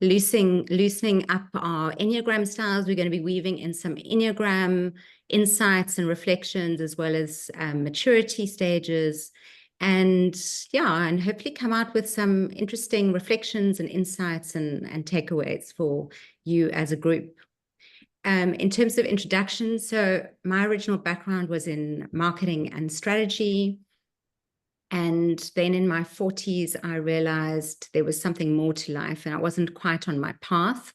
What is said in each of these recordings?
Loosening up our Enneagram styles. We're going to be weaving in some Enneagram insights and reflections, as well as maturity stages. And hopefully come out with some interesting reflections and insights and takeaways for you as a group. In terms of introduction, so my original background was in marketing and strategy. And then in my 40s, I realized there was something more to life and I wasn't quite on my path.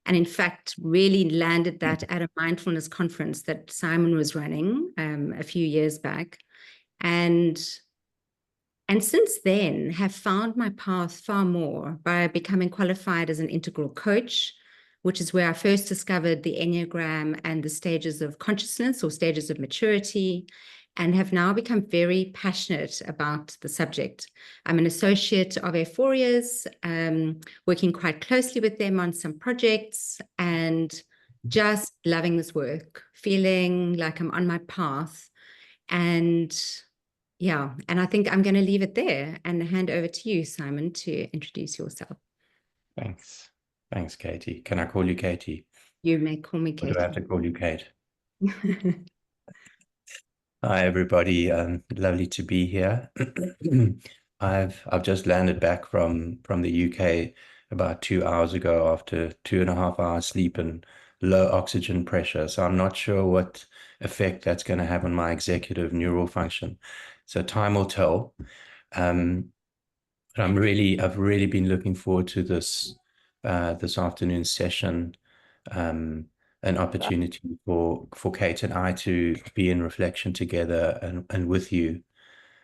And in fact, really landed that at a mindfulness conference that Simon was running a few years back. And since then, have found my path far more by becoming qualified as an integral coach, which is where I first discovered the Enneagram and the stages of consciousness or stages of maturity, and have now become very passionate about the subject. I'm an associate of Aephoria's, working quite closely with them on some projects, and just loving this work, feeling like I'm on my path. And I think I'm going to leave it there and hand over to you, Simon, to introduce yourself. Thanks, Katie. Can I call you Katie? You may call me Katie. Or do I have to call you Kate? Hi, everybody. Lovely to be here. I've just landed back from the UK about 2 hours ago after 2.5 hours sleep and low oxygen pressure. So I'm not sure what effect that's going to have on my executive neural function. So time will tell. But I've really been looking forward to this afternoon session. An opportunity for Kate and I to be in reflection together and with you,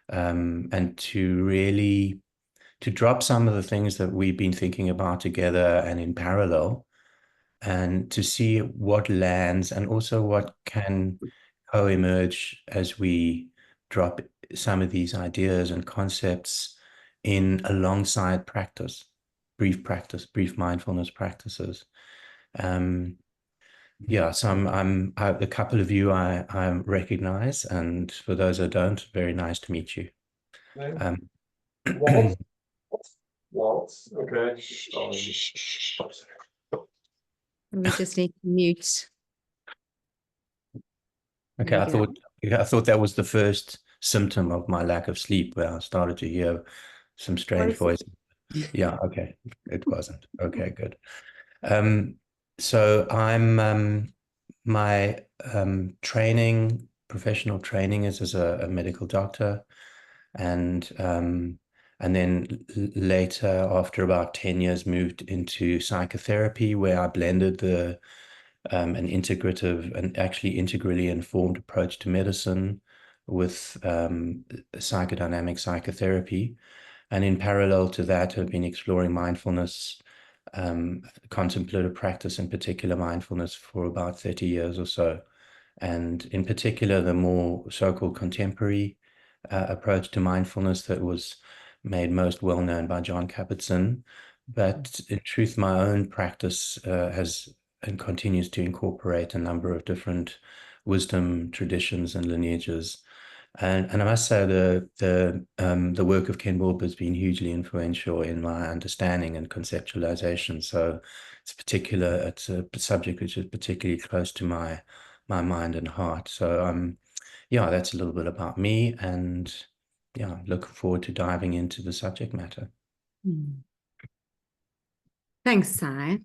and to drop some of the things that we've been thinking about together and in parallel, and to see what lands and also what can co-emerge as we drop some of these ideas and concepts in alongside brief mindfulness practices. So a couple of you I recognize, and for those I don't, very nice to meet you. Waltz. Okay. We just need to mute. Okay, I thought that was the first symptom of my lack of sleep, where I started to hear some strange voices. Yeah, okay. It wasn't. Okay, good. So I'm my professional training is as a medical doctor, and then later, after about 10 years, moved into psychotherapy, where I blended an integrative and actually integrally informed approach to medicine with psychodynamic psychotherapy. And in parallel to that, I've been exploring mindfulness, contemplative practice, in particular mindfulness, for about 30 years or so. And in particular, the more so-called contemporary approach to mindfulness that was made most well known by John Kabat-Zinn. But in truth, my own practice has and continues to incorporate a number of different wisdom traditions and lineages. And I must say the work of Ken Wilber has been hugely influential in my understanding and conceptualization. So it's a subject which is particularly close to my mind and heart. So that's a little bit about me, and looking forward to diving into the subject matter. Thanks, Si.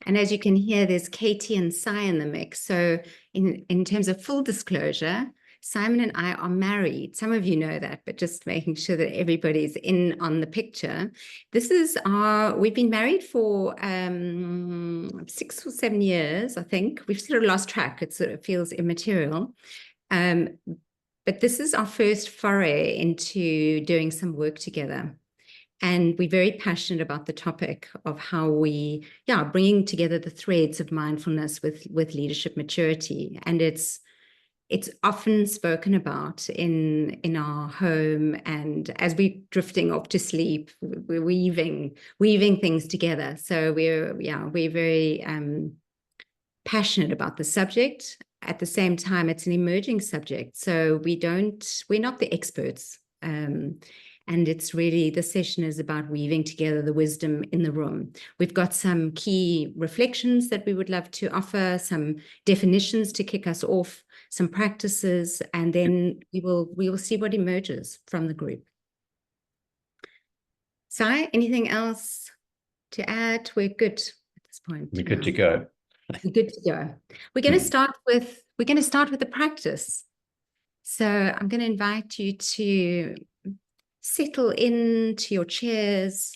And as you can hear, there's Katie and Si in the mix. So in terms of full disclosure, Simon and I are married. Some of you know that, but just making sure that everybody's in on the picture. We've been married for 6 or 7 years, I think. We've sort of lost track. It sort of feels immaterial. But this is our first foray into doing some work together. And we're very passionate about the topic of how we, bringing together the threads of mindfulness with leadership maturity. And it's often spoken about in our home, and as we're drifting off to sleep, we're weaving things together. So we're very passionate about the subject. At the same time, it's an emerging subject, so we're not the experts. And it's really, the session is about weaving together the wisdom in the room. We've got some key reflections that we would love to offer, some definitions to kick us off, some practices, and then we will see what emerges from the group. Sai, anything else to add? We're good at this point. We're good to go. We're good to go. We're going to start with the practice. So I'm going to invite you to settle into your chairs,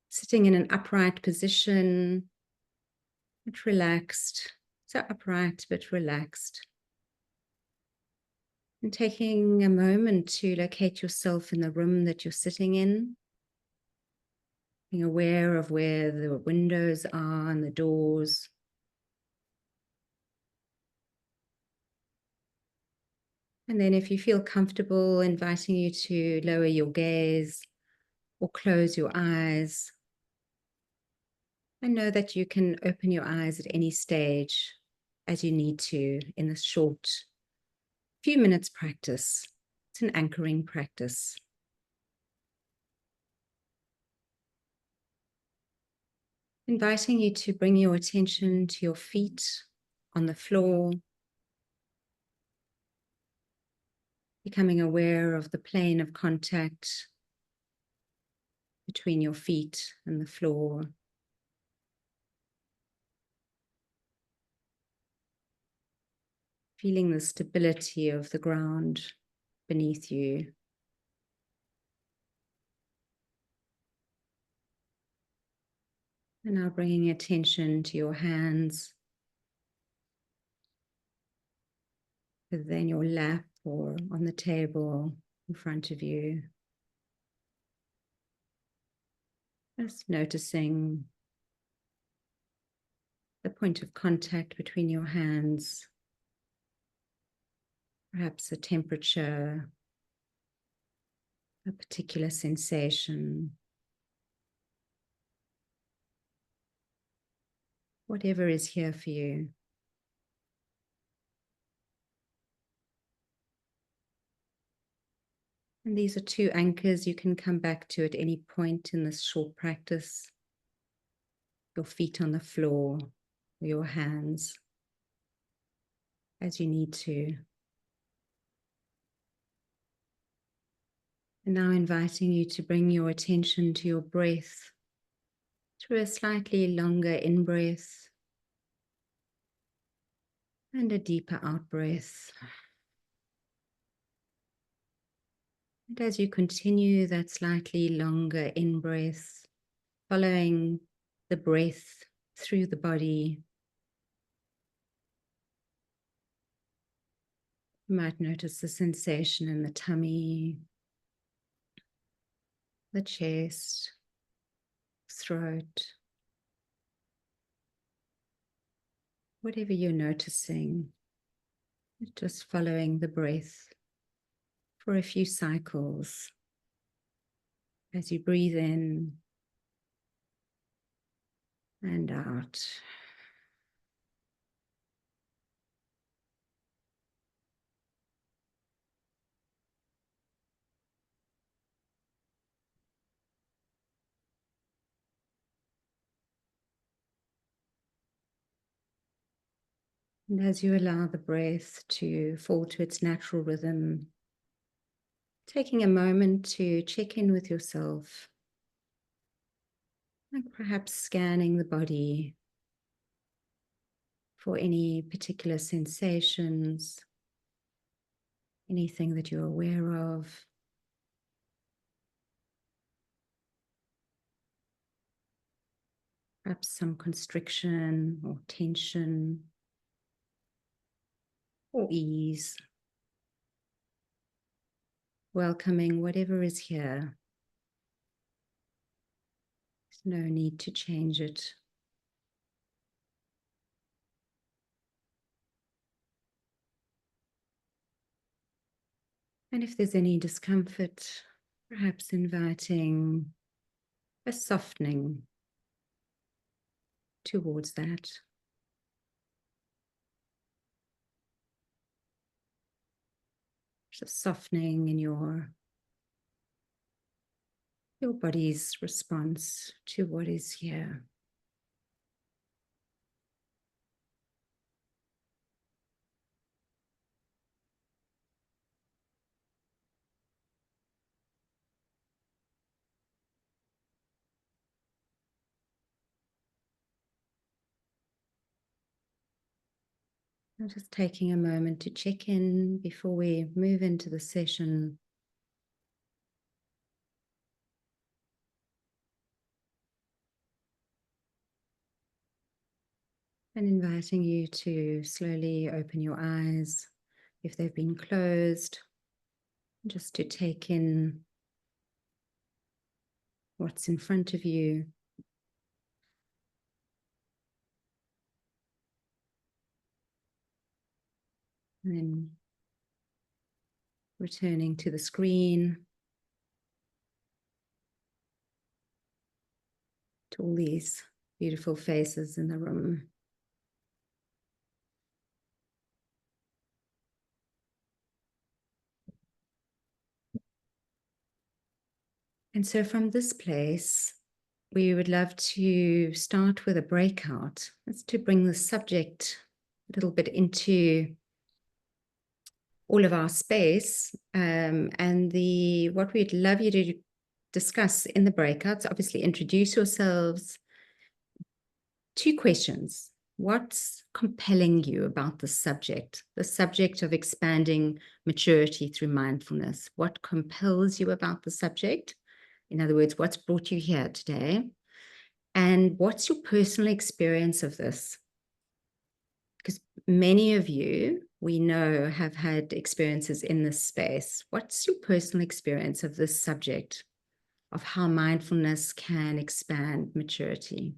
sitting in an upright position, but relaxed. So upright but relaxed. And taking a moment to locate yourself in the room that you're sitting in. Being aware of where the windows are and the doors. And then if you feel comfortable, inviting you to lower your gaze or close your eyes. And know that you can open your eyes at any stage as you need to in this short few minutes practice. It's an anchoring practice. Inviting you to bring your attention to your feet on the floor. Becoming aware of the plane of contact between your feet and the floor. Feeling the stability of the ground beneath you. And now bringing attention to your hands, whether in your lap or on the table in front of you. Just noticing the point of contact between your hands, perhaps a temperature, a particular sensation. Whatever is here for you. And these are two anchors you can come back to at any point in this short practice. Your feet on the floor, or your hands, as you need to. And now inviting you to bring your attention to your breath through a slightly longer in-breath and a deeper out-breath. And as you continue that slightly longer in-breath, following the breath through the body, you might notice the sensation in the tummy, the chest, throat. Whatever you're noticing, just following the breath for a few cycles as you breathe in and out. And as you allow the breath to fall to its natural rhythm, taking a moment to check in with yourself, like perhaps scanning the body for any particular sensations, anything that you're aware of. Perhaps some constriction or tension or ease. Welcoming whatever is here. There's no need to change it. And if there's any discomfort, perhaps inviting a softening towards that. Just softening in your body's response to what is here. I'm just taking a moment to check in before we move into the session. And inviting you to slowly open your eyes if they've been closed, just to take in what's in front of you. And then returning to the screen, to all these beautiful faces in the room. And so from this place, we would love to start with a breakout. That's to bring the subject a little bit into all of our space. And what we'd love you to discuss in the breakouts, obviously introduce yourselves. 2 questions. What's compelling you about the subject of expanding maturity through mindfulness? What compels you about the subject? In other words, what's brought you here today? And what's your personal experience of this? Because many of you, we know, have had experiences in this space. What's your personal experience of this subject, of how mindfulness can expand maturity?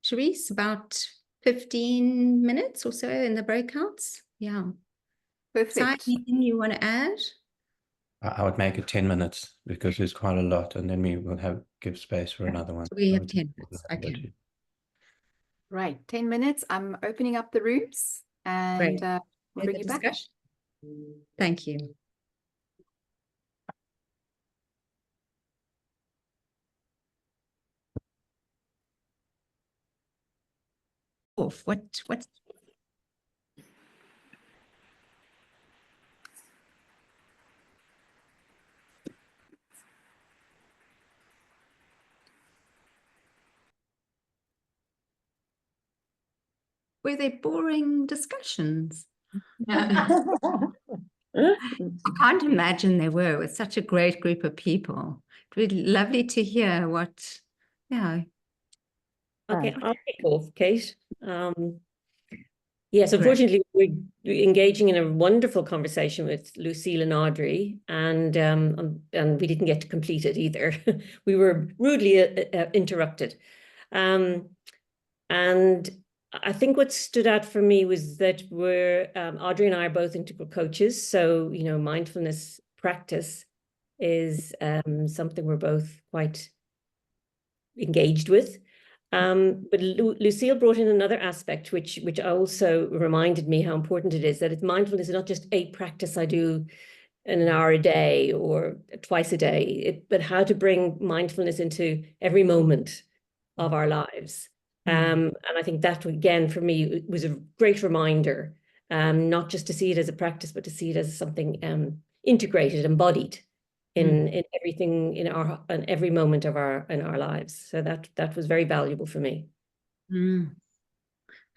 Sharice, about 15 minutes or so in the breakouts? Yeah. Perfect. Si, anything you want to add? I would make it 10 minutes because there's quite a lot, and then we will give space for another one. So we have 10 minutes. Okay. Right, 10 minutes. I'm opening up the rooms and Great. we'll bring you back. Discussion. Thank you. What's were they boring discussions? I can't imagine they were with such a great group of people. It would be lovely to hear what, yeah. Okay, I'll kick off, Kate. Yes, unfortunately, we're engaging in a wonderful conversation with Lucille and Audrey, and we didn't get to complete it either. We were rudely interrupted. And I think what stood out for me was that Audrey and I are both integral coaches. So, you know, mindfulness practice is something we're both quite engaged with. But Lucille brought in another aspect, which also reminded me how important it is, that it's mindfulness is not just a practice I do in an hour a day or twice a day, but how to bring mindfulness into every moment of our lives. And I think that, again, for me, was a great reminder, not just to see it as a practice, but to see it as something integrated, embodied in everything in every moment of our lives. So that was very valuable for me.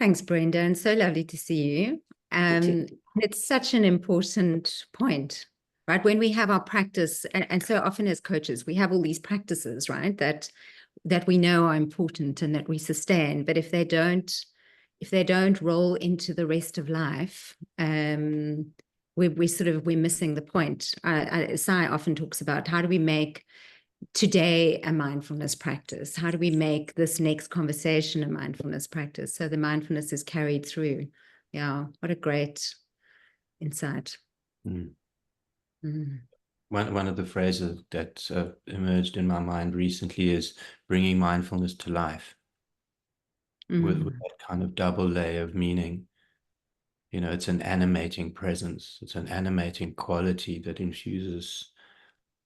Thanks, Brenda, and so lovely to see you. It's such an important point, right? When we have our practice, and so often as coaches, we have all these practices, right? That we know are important and that we sustain, but if they don't roll into the rest of life, we're missing the point. Si often talks about how do we make today a mindfulness practice? How do we make this next conversation a mindfulness practice? So the mindfulness is carried through. Yeah, what a great insight. One of the phrases that emerged in my mind recently is bringing mindfulness to life, with that kind of double layer of meaning. You know, it's an animating presence. It's an animating quality that infuses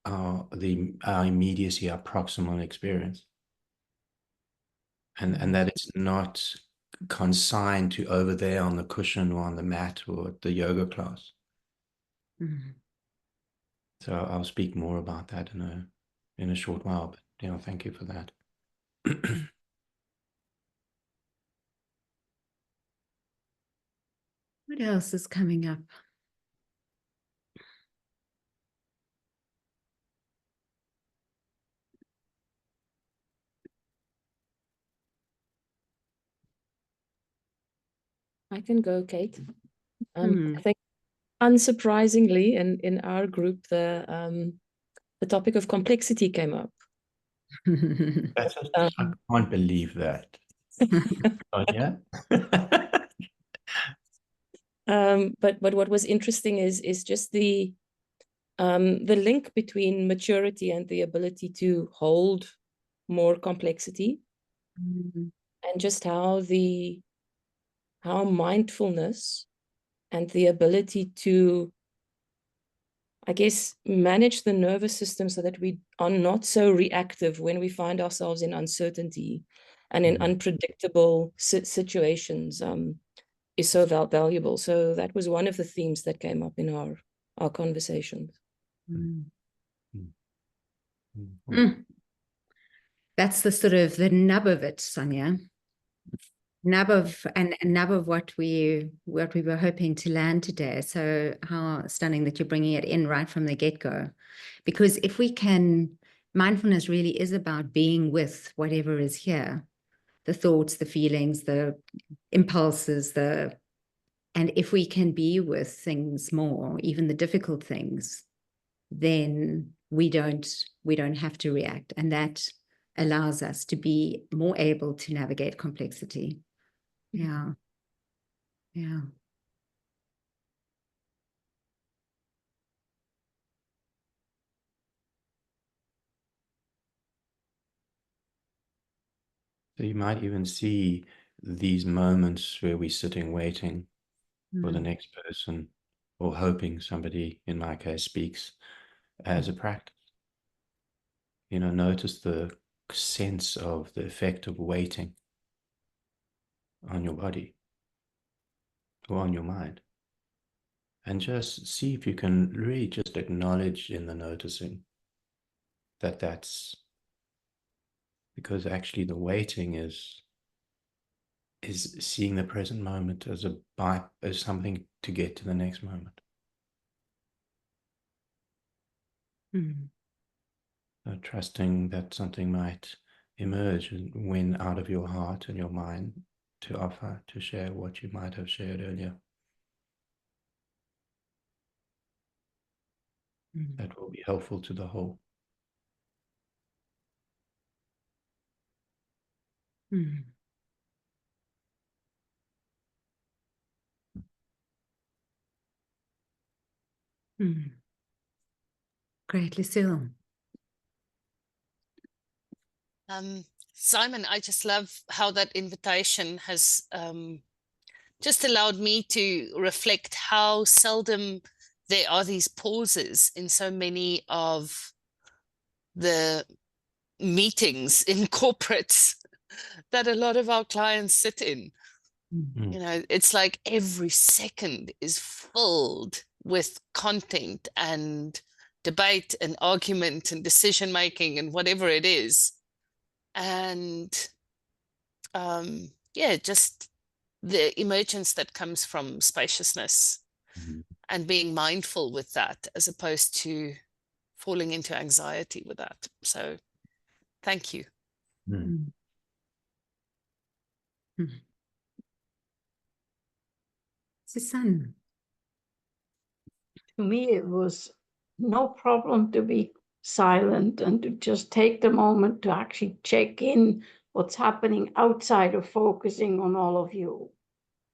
our immediacy, our proximal experience. And that it's not consigned to over there on the cushion or on the mat or at the yoga class. So I'll speak more about that in a short while, but thank you for that. What else is coming up? I can go, Kate. I think unsurprisingly in our group, the topic of complexity came up. I can't believe that. Oh, yeah. But what was interesting is just the link between maturity and the ability to hold more complexity, and just how mindfulness and the ability to, I guess, manage the nervous system so that we are not so reactive when we find ourselves in uncertainty and in unpredictable situations is so valuable. So that was one of the themes that came up in our conversations. That's the sort of the nub of it, Sonia. Nub of what we were hoping to land today. So how stunning that you're bringing it in right from the get-go, because if we can, mindfulness really is about being with whatever is here, the thoughts, the feelings, the impulses, and if we can be with things more, even the difficult things, then we don't have to react, and that allows us to be more able to navigate complexity. Yeah. So you might even see these moments where we're sitting waiting for the next person, or hoping somebody, in my case, speaks, as a practice. Notice the sense of the effect of waiting on your body or on your mind. And just see if you can really just acknowledge in the noticing that that's because actually the waiting is seeing the present moment as as something to get to the next moment. Trusting that something might emerge when out of your heart and your mind to offer, to share what you might have shared earlier. That will be helpful to the whole. Great, Lucille. Simon, I just love how that invitation has just allowed me to reflect how seldom there are these pauses in so many of the meetings in corporates that a lot of our clients sit in. It's like every second is filled with content and debate and argument and decision making and whatever it is. And just the emergence that comes from spaciousness and being mindful with that, as opposed to falling into anxiety with that. So thank you. Susanne. To me, it was no problem to be silent and to just take the moment to actually check in what's happening outside of focusing on all of you.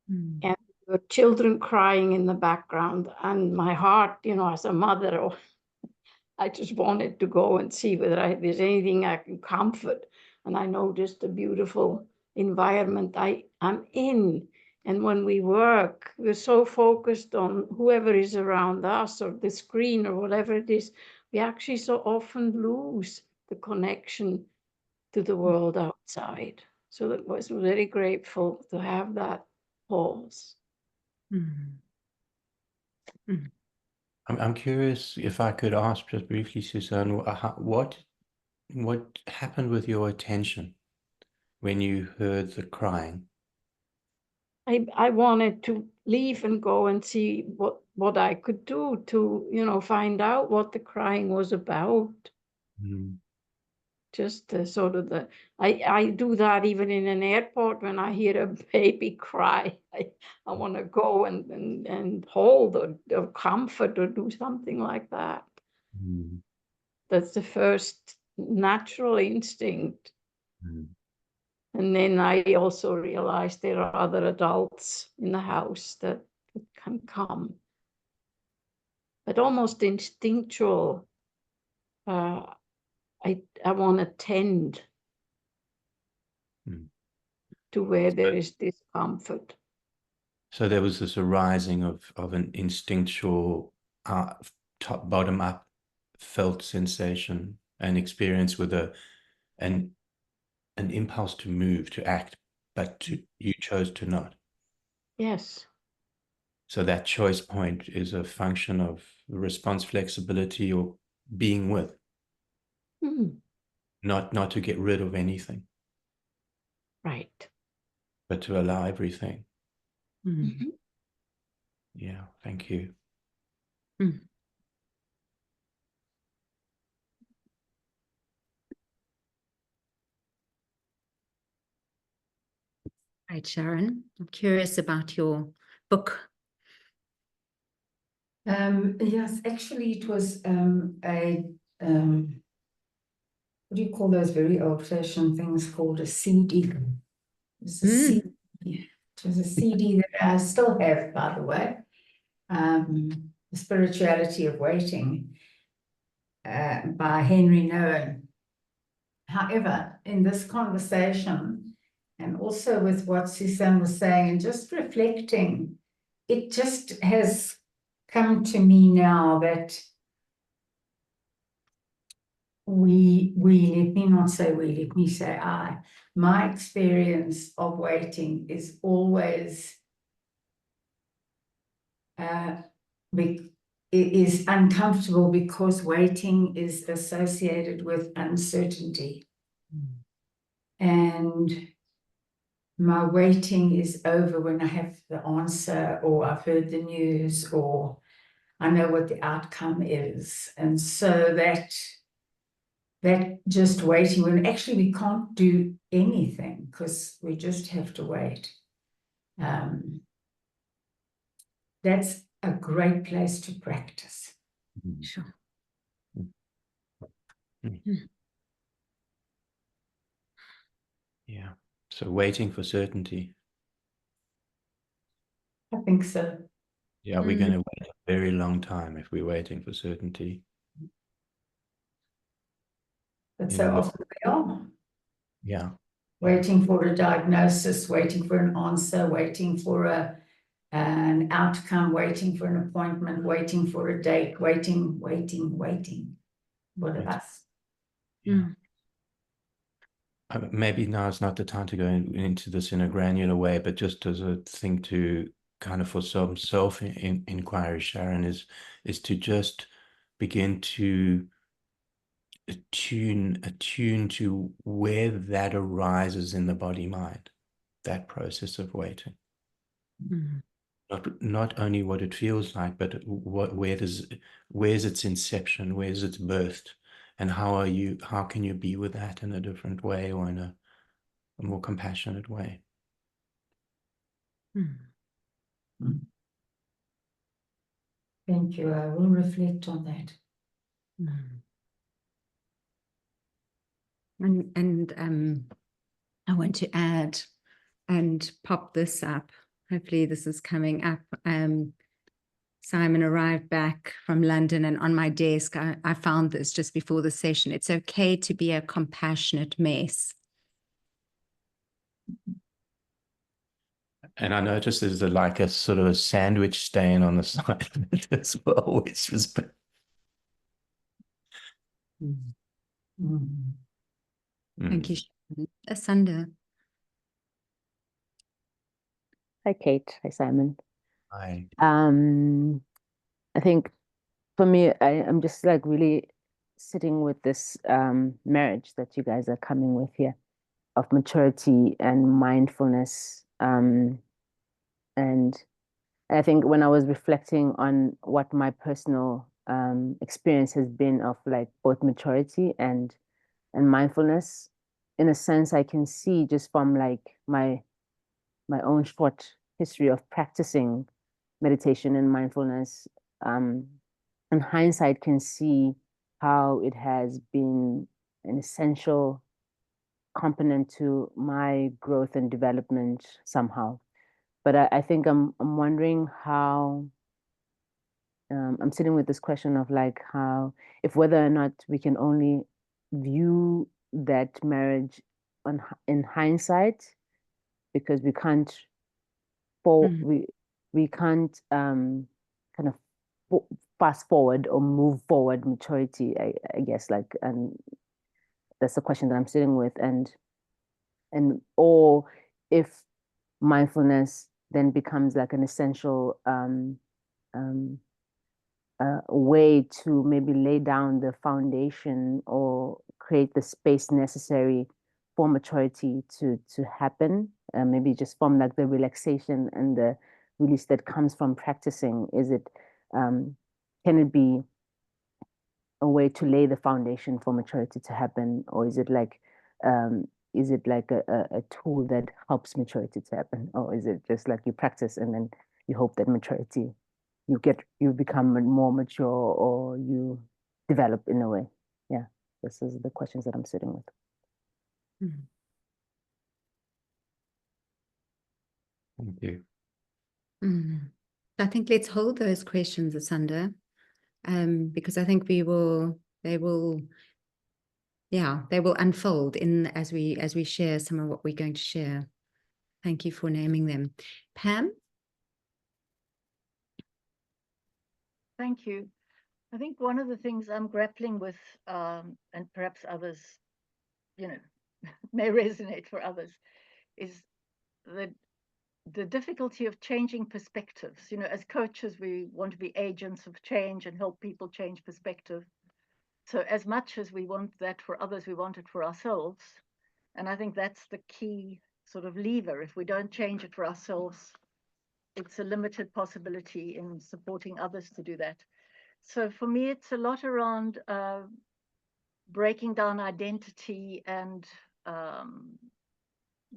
And your children crying in the background, and my heart, as a mother, I just wanted to go and see whether there's anything I can comfort. And I noticed the beautiful environment I'm in. And when we work, we're so focused on whoever is around us or the screen or whatever it is, we actually so often lose the connection to the world outside. So that was very grateful to have that pause. Mm. I'm curious if I could ask just briefly, Suzanne, what happened with your attention when you heard the crying? I wanted to leave and go and see what I could do to, you know, find out what the crying was about. Mm. Just sort of I do that even in an airport when I hear a baby cry. I want to go and hold or comfort or do something like that. Mm. That's the first natural instinct. Mm. And then I also realized there are other adults in the house that can come. But almost instinctual, I want to tend Mm. to where there is discomfort. So there was this arising of an instinctual top bottom up felt sensation and experience with an impulse to move, to act, but you chose to not. Yes. So that choice point is a function of response flexibility or being with, not to get rid of anything, Right. but to allow everything. Mm. Yeah, thank you. Mm. Right, Sharon, I'm curious about your book. Yes, actually, it was what do you call those very old-fashioned things called a CD? It's a CD. It was a CD that I still have, by the way. The Spirituality of Waiting by Henry Nouwen. However, in this conversation, and also with what Suzanne was saying, and just reflecting, it just has come to me now that let me not say we, let me say I, my experience of waiting is always is uncomfortable because waiting is associated with uncertainty. And my waiting is over when I have the answer, or I've heard the news, or I know what the outcome is. And so that just waiting, when actually we can't do anything because we just have to wait. That's a great place to practice. Sure. Yeah. So waiting for certainty. I think so. Yeah, we're going to wait a very long time if we're waiting for certainty. But so often we are. Yeah. Waiting for a diagnosis, waiting for an answer, waiting for an outcome, waiting for an appointment, waiting for a date, waiting. What of us? Yeah. Maybe now is not the time to go into this in a granular way, but just as a thing to kind of for some self-inquiry, Sharon, is to just begin to attune to where that arises in the body-mind, that process of waiting. Not only what it feels like, but where's its inception, where's its birth, and how can you be with that in a different way, or in a more compassionate way. Thank you. I will reflect on that. And I want to add and pop this up. Hopefully this is coming up. Simon arrived back from London, and on my desk, I found this just before the session. It's okay to be a compassionate mess. And I noticed there's like a sort of a sandwich stain on the side of it as well, which was. Thank you, Sharon. Asanda. Hi, Kate. Hi, Simon. Hi. I think for me, I'm just like really sitting with this marriage that you guys are coming with here of maturity and mindfulness. And I think when I was reflecting on what my personal experience has been of like both maturity and mindfulness, in a sense, I can see just from like my own short history of practicing meditation and mindfulness, in hindsight, can see how it has been an essential component to my growth and development somehow. But I think I'm wondering how I'm sitting with this question of like how, if whether or not we can only view that marriage in hindsight, because we can't we can't kind of fast forward or move forward maturity, I guess, like, and that's the question that I'm sitting with, and or if mindfulness then becomes like an essential way to maybe lay down the foundation or create the space necessary for maturity to happen, maybe just from like the relaxation and the release that comes from practicing. Is it can it be a way to lay the foundation for maturity to happen, or is it like a tool that helps maturity to happen, or is it just like you practice and then you hope that maturity you become more mature or you develop in a way? Yeah, this is the questions that I'm sitting with. Thank you. I think let's hold those questions, Asanda, because I think they will unfold as we share some of what we're going to share. Thank you for naming them. Pam? Thank you. I think one of the things I'm grappling with, and perhaps others, may resonate for others, is the difficulty of changing perspectives. As coaches, we want to be agents of change and help people change perspective. So as much as we want that for others, we want it for ourselves. And I think that's the key sort of lever. If we don't change it for ourselves, it's a limited possibility in supporting others to do that. So for me, it's a lot around breaking down identity, and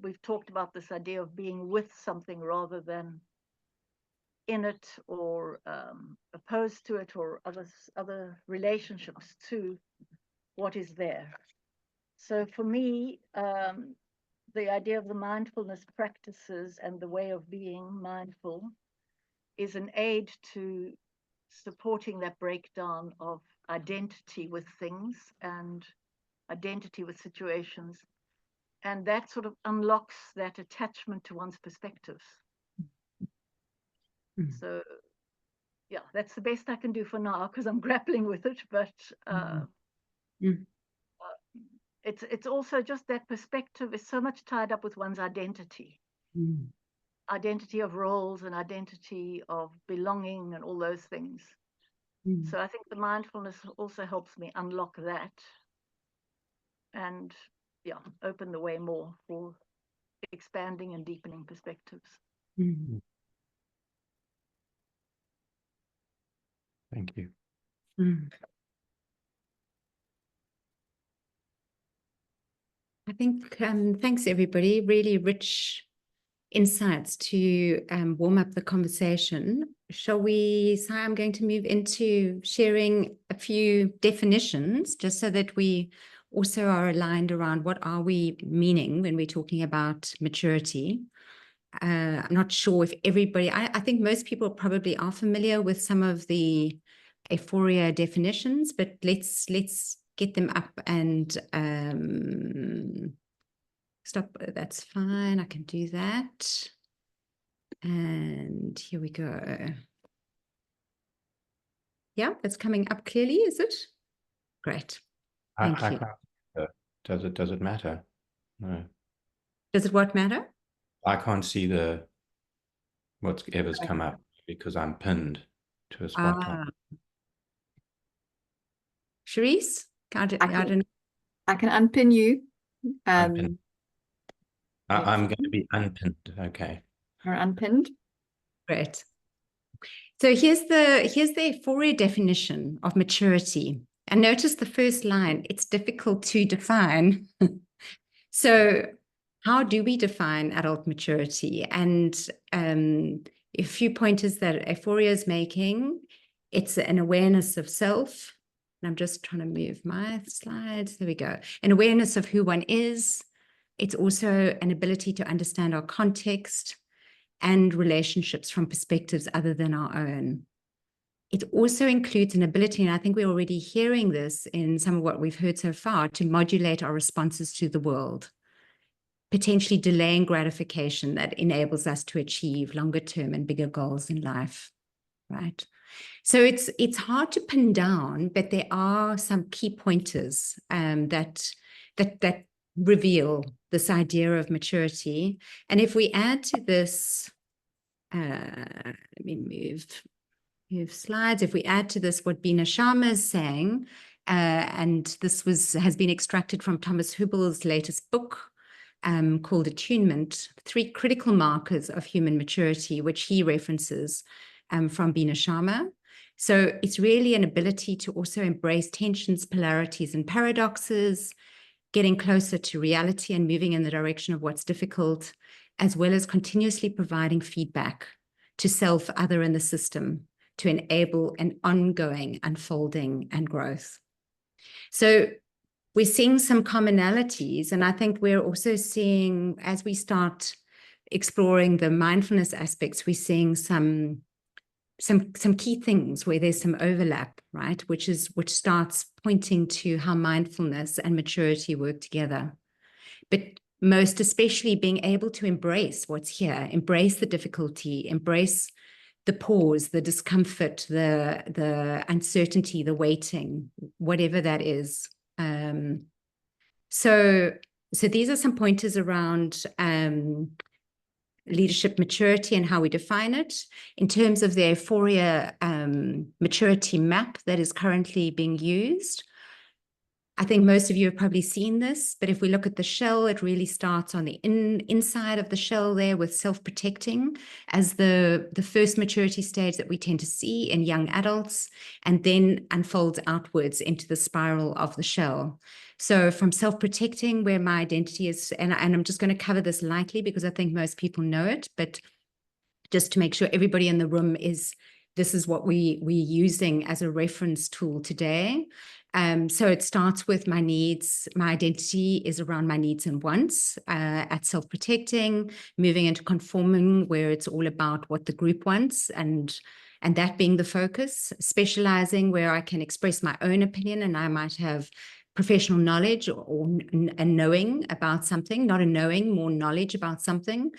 we've talked about this idea of being with something rather than in it or opposed to it, or other relationships to what is there. So for me, the idea of the mindfulness practices and the way of being mindful is an aid to supporting that breakdown of identity with things and identity with situations. And that sort of unlocks that attachment to one's perspectives. So yeah, that's the best I can do for now, because I'm grappling with it. But it's also just that perspective is so much tied up with one's identity. Identity of roles and identity of belonging and all those things. So I think the mindfulness also helps me unlock that and open the way more for expanding and deepening perspectives. Thank you. I think thanks everybody, really rich insights to warm up the conversation. Shall we, Si, I'm going to move into sharing a few definitions just so that we also are aligned around what are we meaning when we're talking about maturity. I'm not sure if everybody, I think most people probably are familiar with some of the Aephoria definitions, but let's get them up and stop. That's fine. I can do that. And here we go. Yeah, that's coming up clearly, is it? Great. Thank you. Does it matter? No. Does it what matter? I can't see whatever's come up because I'm pinned to a spotlight. Charisse? I don't I can unpin you. I'm going to be unpinned. Okay. You're unpinned. Great. So here's the Aephoria definition of maturity. And notice the first line, it's difficult to define. So how do we define adult maturity? And a few pointers that Aephoria is making, it's an awareness of self. And I'm just trying to move my slides. There we go. An awareness of who one is. It's also an ability to understand our context and relationships from perspectives other than our own. It also includes an ability, and I think we're already hearing this in some of what we've heard so far, to modulate our responses to the world, potentially delaying gratification that enables us to achieve longer term and bigger goals in life, right? So it's hard to pin down, but there are some key pointers that reveal this idea of maturity. And if we add to this, let me move slides. If we add to this what Bina Sharma is saying, and this has been extracted from Thomas Hübel's latest book called Attunement, 3 critical markers of human maturity, which he references from Bina Sharma. So it's really an ability to also embrace tensions, polarities, and paradoxes, getting closer to reality and moving in the direction of what's difficult, as well as continuously providing feedback to self, other, and the system to enable an ongoing unfolding and growth. So we're seeing some commonalities, and I think we're also seeing, as we start exploring the mindfulness aspects, we're seeing some key things where there's some overlap, right? Which starts pointing to how mindfulness and maturity work together. But most especially being able to embrace what's here, embrace the difficulty, embrace the pause, the discomfort, the uncertainty, the waiting, whatever that is. So these are some pointers around leadership maturity and how we define it. In terms of the Aephoria maturity map that is currently being used, I think most of you have probably seen this, but if we look at the shell, it really starts on the inside of the shell there with self-protecting as the first maturity stage that we tend to see in young adults, and then unfolds outwards into the spiral of the shell. So from self-protecting, where my identity is, and I'm just going to cover this lightly because I think most people know it, but just to make sure everybody in the room this is what we're using as a reference tool today. So it starts with my needs. My identity is around my needs and wants, at self-protecting, moving into conforming, where it's all about what the group wants, and that being the focus. Specializing, where I can express my own opinion and I might have professional knowledge or a knowing about something, not a knowing, more knowledge about something.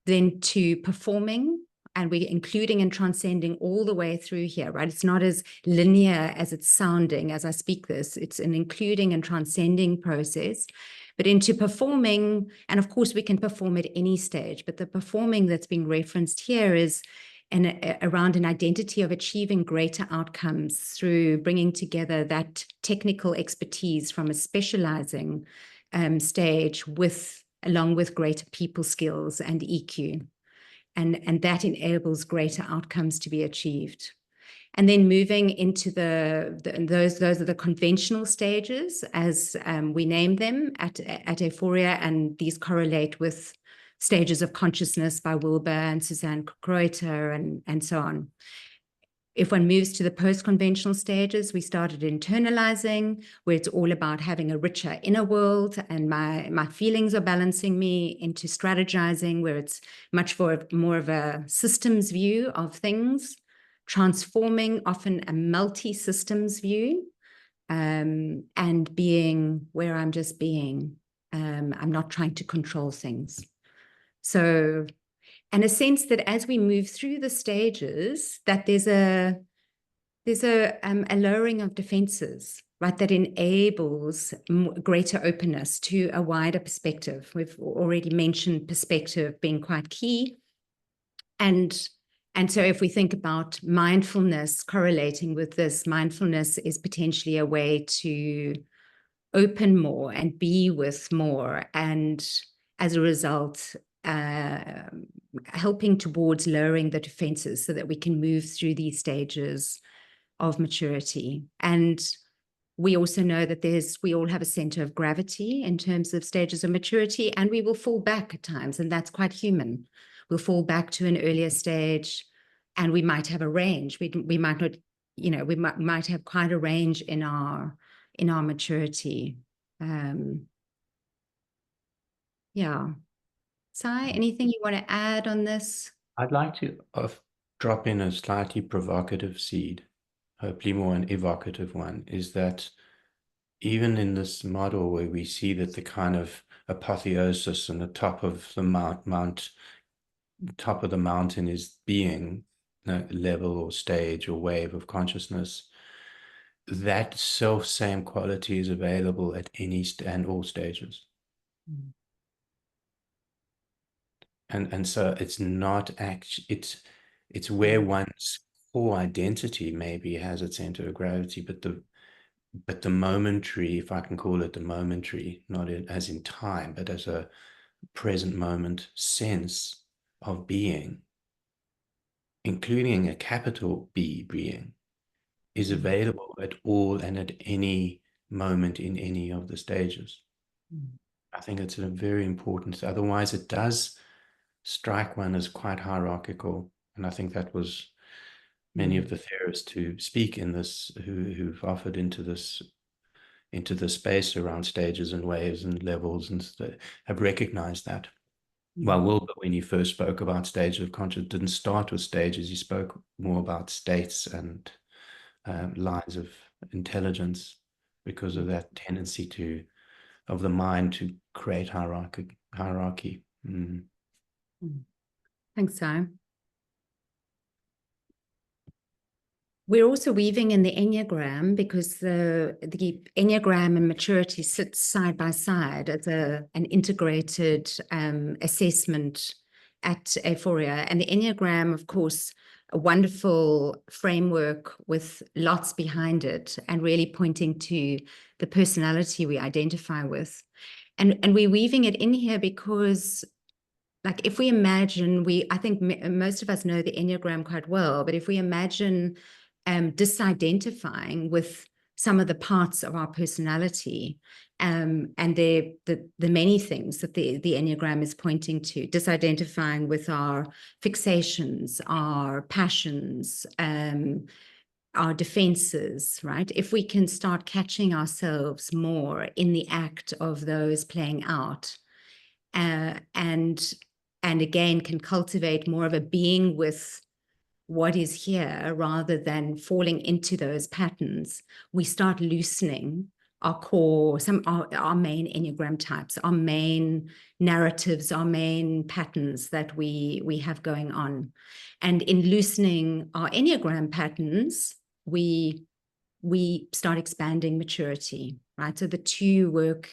Then to performing, and we're including and transcending all the way through here, right? It's not as linear as it's sounding as I speak this. It's an including and transcending process. But into performing, and of course we can perform at any stage, but the performing that's being referenced here is around an identity of achieving greater outcomes through bringing together that technical expertise from a specializing stage along with greater people skills and EQ. And that enables greater outcomes to be achieved. And then moving into those are the conventional stages, as we name them at Aephoria, and these correlate with stages of consciousness by Wilber and Suzanne Kreuter and so on. If one moves to the post-conventional stages, we started internalizing, where it's all about having a richer inner world and my feelings are balancing me, into strategizing, where it's much more of a systems view of things, transforming, often a multi-systems view, and being where I'm just being. I'm not trying to control things. So and a sense that as we move through the stages, that there's a lowering of defenses, right, that enables greater openness to a wider perspective. We've already mentioned perspective being quite key. And so if we think about mindfulness correlating with this, mindfulness is potentially a way to open more and be with more, and as a result, helping towards lowering the defenses so that we can move through these stages of maturity. And we also know that we all have a center of gravity in terms of stages of maturity, and we will fall back at times, and that's quite human. We'll fall back to an earlier stage, and we might have a range. We might not, we might have quite a range in our maturity. Yeah. Sai, anything you want to add on this? I'd like to drop in a slightly provocative seed, hopefully more an evocative one, is that even in this model where we see that the kind of apotheosis and the top of the top of the mountain is being level or stage or wave of consciousness, that same quality is available at any and all stages. Mm. And so it's not actually, it's where one's core identity maybe has its center of gravity, but the momentary, if I can call it the momentary, not as in time, but as a present moment sense of being, including a capital B being, is available at all and at any moment in any of the stages. I think it's a very important, otherwise it does strike one as quite hierarchical. And I think that was many of the theorists who speak in this, who've offered into this space around stages and waves and levels, and have recognized that. Well, Wilbur, when he first spoke about stages of consciousness, didn't start with stages. He spoke more about states and lines of intelligence, because of that tendency of the mind to create hierarchy. Thanks, Si. We're also weaving in the Enneagram, because the Enneagram and maturity sits side by side as an integrated assessment at Aephoria. And the Enneagram, of course, a wonderful framework with lots behind it, and really pointing to the personality we identify with. And we're weaving it in here because, like, if we imagine, I think most of us know the Enneagram quite well, but if we imagine disidentifying with some of the parts of our personality, and the many things that the Enneagram is pointing to, disidentifying with our fixations, our passions, our defenses, right? If we can start catching ourselves more in the act of those playing out, and again can cultivate more of a being with what is here rather than falling into those patterns, we start loosening our core, our main Enneagram types, our main narratives, our main patterns that we have going on. And in loosening our Enneagram patterns, we start expanding maturity, right? So the two work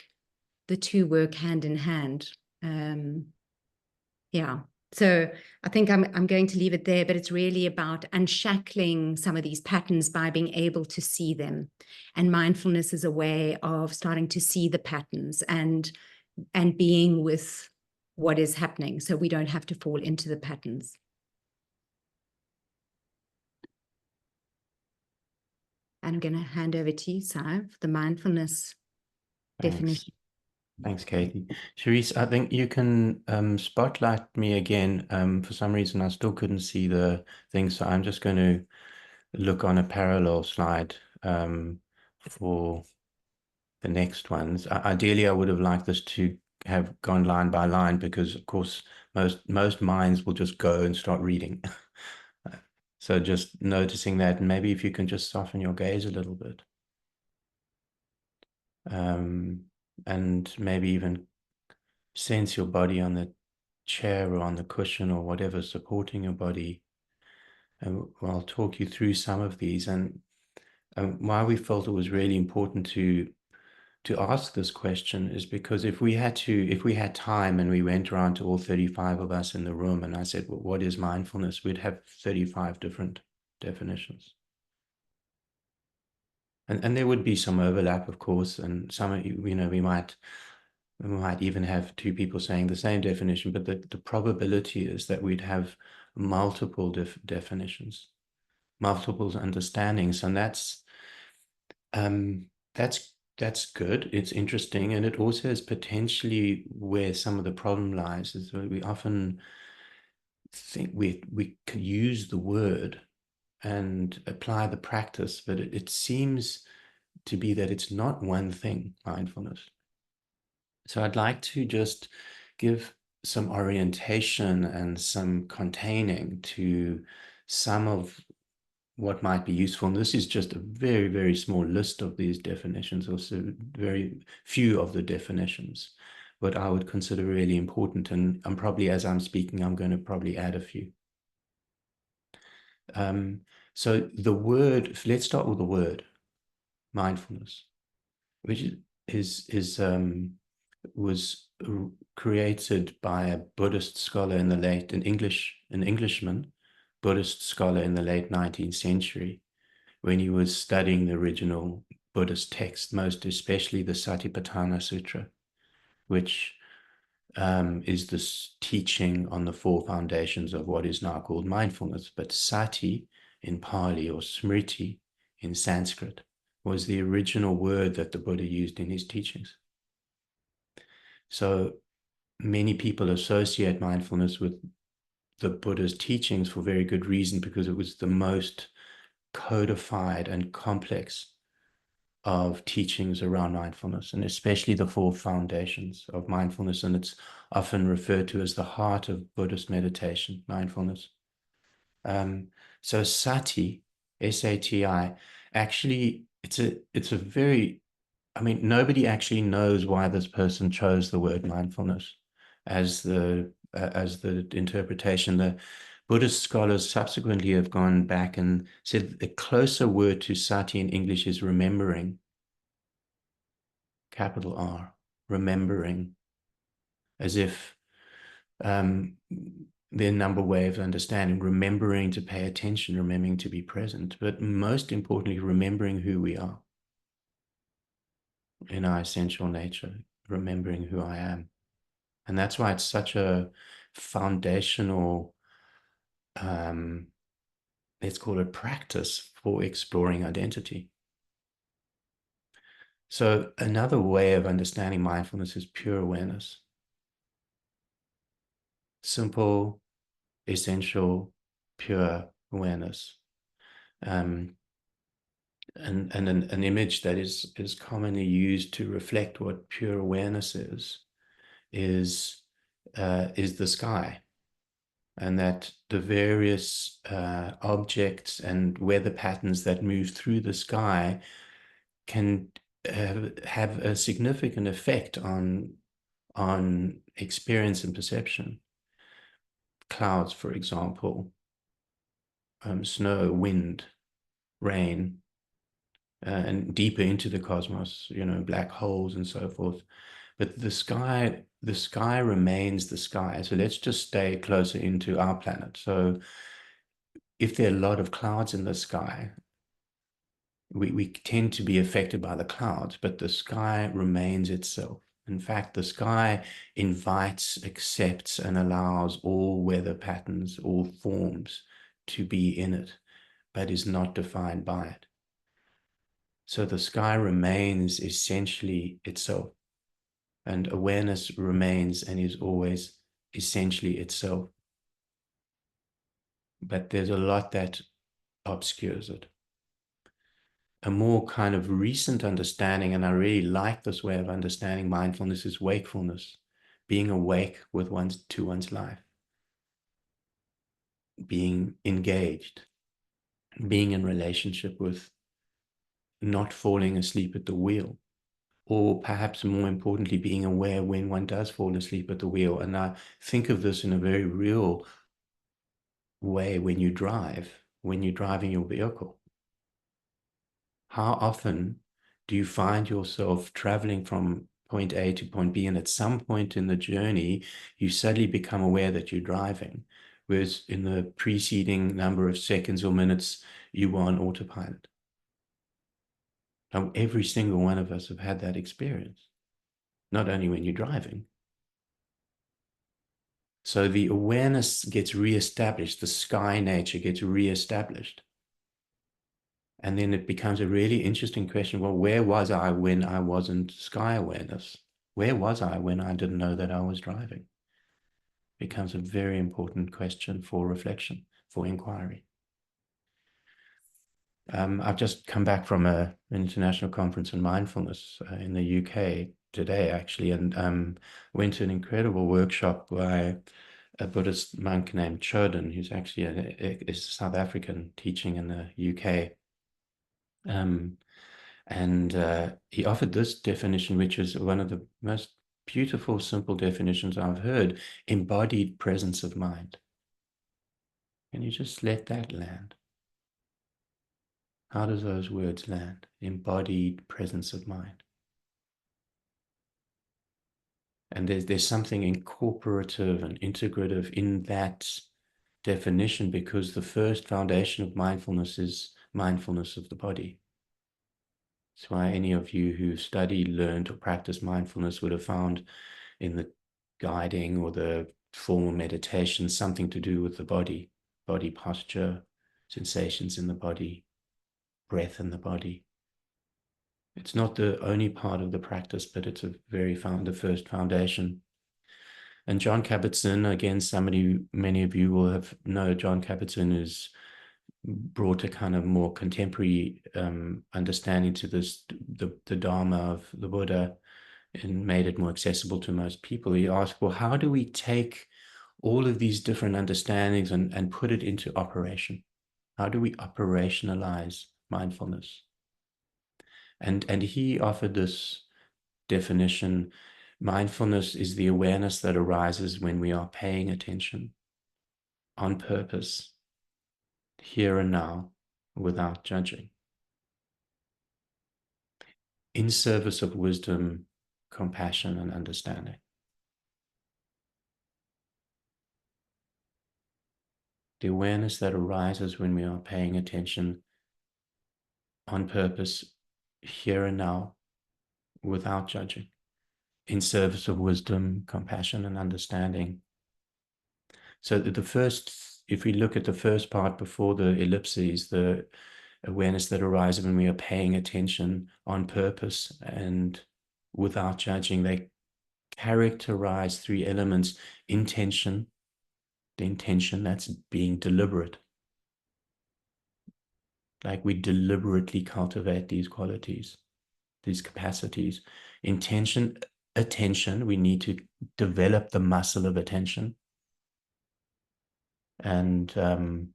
hand in hand. Yeah. So I think I'm going to leave it there, but it's really about unshackling some of these patterns by being able to see them. And mindfulness is a way of starting to see the patterns and being with what is happening, so we don't have to fall into the patterns. And I'm going to hand over to you, Sai, for the mindfulness definition. Thanks, Katie. Charisse, I think you can spotlight me again. For some reason, I still couldn't see the thing, so I'm just going to look on a parallel slide for the next ones. Ideally, I would have liked this to have gone line by line, because, of course, most minds will just go and start reading. So just noticing that, and maybe if you can just soften your gaze a little bit. And maybe even sense your body on chair or on the cushion or whatever supporting your body. And I'll talk you through some of these, and why we felt it was really important to ask this question is because if we had time and we went around to all 35 of us in the room and I said, well, what is mindfulness? We'd have 35 different definitions. And there would be some overlap, of course, and some, you know, we might even have two people saying the same definition, but the probability is that we'd have multiple definitions, multiple understandings, and that's good. It's interesting, and it also is potentially where some of the problem lies. Is that we often think we could use the word and apply the practice, but it seems to be that it's not one thing, mindfulness. So I'd like to just give some orientation and some containing to some of what might be useful. And this is just a very, very small list of these definitions, also very few of the definitions, but I would consider really important. And I'm probably, as I'm speaking, I'm going to probably add a few. So the word, let's start with the word mindfulness, which was created by a Buddhist scholar in the late, an Englishman, Buddhist scholar in the late 19th century, when he was studying the original Buddhist text, most especially the Satipatthana Sutra, which is this teaching on the four foundations of what is now called mindfulness. But sati in Pali, or smriti in Sanskrit, was the original word that the Buddha used in his teachings. So many people associate mindfulness with the Buddha's teachings for very good reason, because it was the most codified and complex of teachings around mindfulness, and especially the four foundations of mindfulness. And it's often referred to as the heart of Buddhist meditation, mindfulness. So sati, S-A-T-I, actually, it's a very, I mean, nobody actually knows why this person chose the word mindfulness as the interpretation. The Buddhist scholars subsequently have gone back and said the closer word to sati in English is remembering, capital R, remembering, as if their number way of understanding, remembering to pay attention, remembering to be present, but most importantly, remembering who we are in our essential nature, remembering who I am. And that's why it's such a foundational, let's call it practice for exploring identity. So another way of understanding mindfulness is pure awareness. Simple, essential, pure awareness. And an image that is commonly used to reflect what pure awareness is the sky, and that the various objects and weather patterns that move through the sky can have a significant effect on experience and perception. Clouds, for example, snow, wind, rain, and deeper into the cosmos, you know, black holes and so forth. But the sky remains the sky. So let's just stay closer into our planet. So if there are a lot of clouds in the sky, we tend to be affected by the clouds, but the sky remains itself. In fact, the sky invites, accepts, and allows all weather patterns, all forms to be in it, but is not defined by it. So the sky remains essentially itself, and awareness remains and is always essentially itself. But there's a lot that obscures it. A more kind of recent understanding, and I really like this way of understanding mindfulness, is wakefulness, being awake with one's life, being engaged, being in relationship with, not falling asleep at the wheel, or perhaps more importantly, being aware when one does fall asleep at the wheel. And I think of this in a very real way when you're driving your vehicle. How often do you find yourself traveling from point A to point B, and at some point in the journey, you suddenly become aware that you're driving, whereas in the preceding number of seconds or minutes, you were on autopilot? Now, every single one of us have had that experience, not only when you're driving. So the awareness gets reestablished, the sky nature gets reestablished. And then it becomes a really interesting question. Well, where was I when I wasn't sky awareness? Where was I when I didn't know that I was driving? Becomes a very important question for reflection, for inquiry. I've just come back from an international conference in mindfulness in the UK today, actually, and went to an incredible workshop by a Buddhist monk named Clayton, who's actually a South African teaching in the UK. And he offered this definition, which is one of the most beautiful, simple definitions I've heard: embodied presence of mind. Can you just let that land? How does those words land? Embodied presence of mind. And there's something incorporative and integrative in that definition, because the first foundation of mindfulness is mindfulness of the body. That's why any of you who studied, learned, or practiced mindfulness would have found in the guiding or the formal meditation something to do with the body posture, sensations in the body, breath in the body. It's not the only part of the practice, but it's the first foundation. And John Kabat-Zinn, again, many of you will know John Kabat-Zinn is brought a kind of more contemporary understanding to the Dharma of the Buddha, and made it more accessible to most people. He asked, well, how do we take all of these different understandings and put it into operation? How do we operationalize mindfulness? And he offered this definition: mindfulness is the awareness that arises when we are paying attention on purpose, here and now, without judging, in service of wisdom, compassion, and understanding. The awareness that arises when we are paying attention on purpose, here and now, without judging, in service of wisdom, compassion, and understanding. So if we look at the first part before the ellipses, the awareness that arises when we are paying attention on purpose and without judging, they characterize three elements: intention, the intention that's being deliberate, like we deliberately cultivate these qualities, these capacities. Intention, attention, we need to develop the muscle of attention. And I'm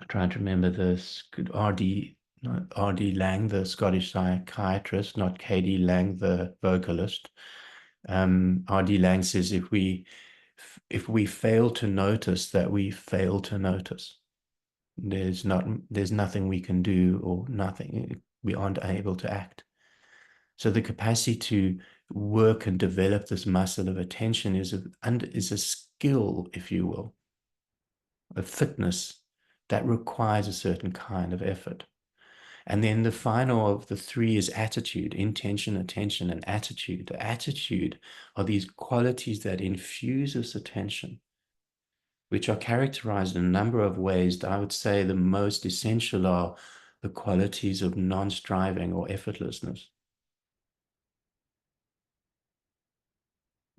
trying to remember this. R.D. Laing, the Scottish psychiatrist, not K.D. Laing, the vocalist. R.D. Laing says, if we fail to notice that we fail to notice, there's nothing we can do, or we aren't able to act. So the capacity to work and develop this muscle of attention is a skill, if you will, a fitness that requires a certain kind of effort. And then the final of the three is attitude: intention, attention, and attitude. The attitude are these qualities that infuse us attention, which are characterized in a number of ways. I would say the most essential are the qualities of non-striving or effortlessness,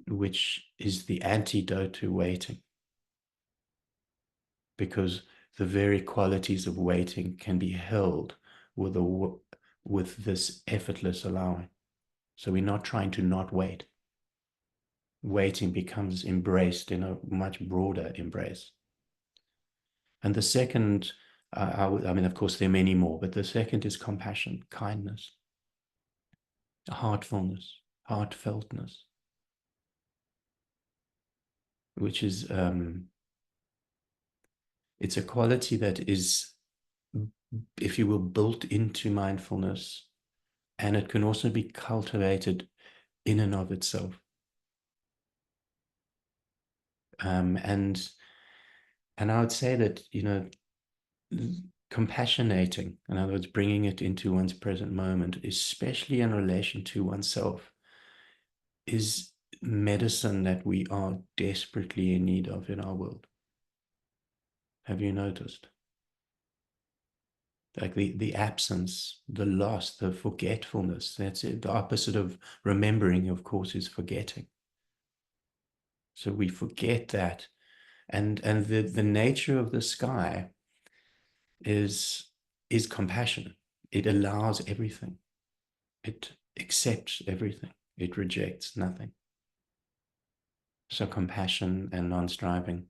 which is the antidote to waiting, because the very qualities of waiting can be held with this effortless allowing. So we're not trying to not wait. Waiting becomes embraced in a much broader embrace. And the second I mean, of course, there are many more, but the second is compassion, kindness, heartfulness, heartfeltness, which is, it's a quality that is, if you will, built into mindfulness, and it can also be cultivated in and of itself. And I would say that, you know, compassionating, in other words, bringing it into one's present moment, especially in relation to oneself, is medicine that we are desperately in need of in our world. Have you noticed? Like the absence, the loss, the forgetfulness, that's it. The opposite of remembering, of course, is forgetting. So we forget that. And the nature of the sky is compassion. It allows everything. It accepts everything. It rejects nothing. So compassion and non-striving.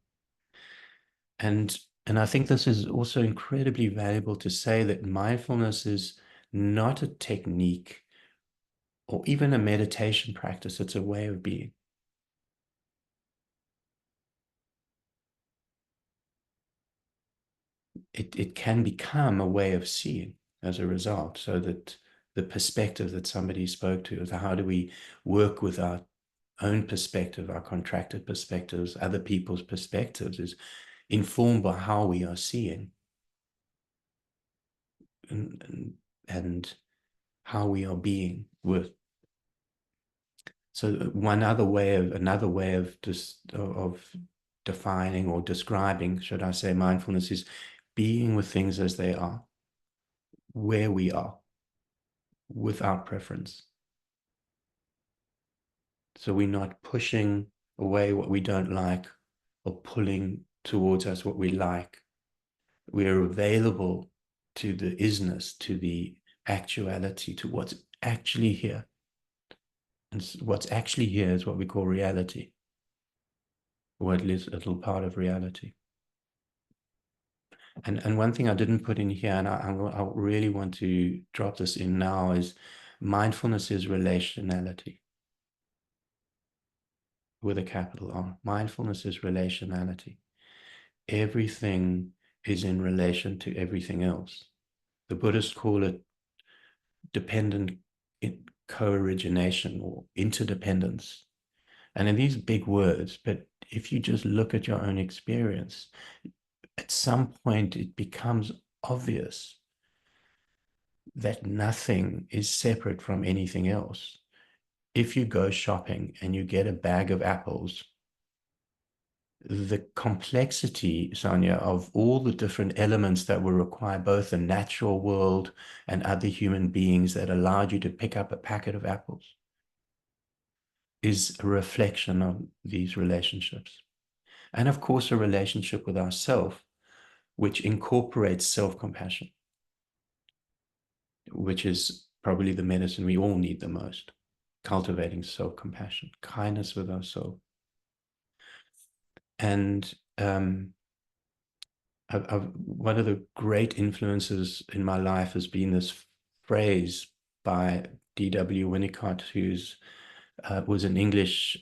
And I think this is also incredibly valuable to say that mindfulness is not a technique or even a meditation practice. It's a way of being. It can become a way of seeing as a result, so that the perspective that somebody spoke to, how do we work with our own perspective, our contracted perspectives, other people's perspectives, is informed by how we are seeing and how we are being with. So another way of defining or describing, should I say, mindfulness is being with things as they are, where we are, without preference. So we're not pushing away what we don't like or pulling towards us what we like. We're available to the isness, to the actuality, to what's actually here. And what's actually here is what we call reality, or at least a little part of reality. And one thing I didn't put in here, and I really want to drop this in now, is mindfulness is relationality, with a capital R. Mindfulness is relationality. Everything is in relation to everything else. The Buddhists call it dependent co-origination or interdependence. And in these big words, but if you just look at your own experience, at some point it becomes obvious that nothing is separate from anything else. If you go shopping and you get a bag of apples, the complexity, Sonia, of all the different elements that will require both the natural world and other human beings that allowed you to pick up a packet of apples is a reflection of these relationships. And of course, a relationship with ourself, which incorporates self-compassion, which is probably the medicine we all need the most, cultivating self-compassion, kindness with ourselves. And one of the great influences in my life has been this phrase by D.W. Winnicott, who's was an English,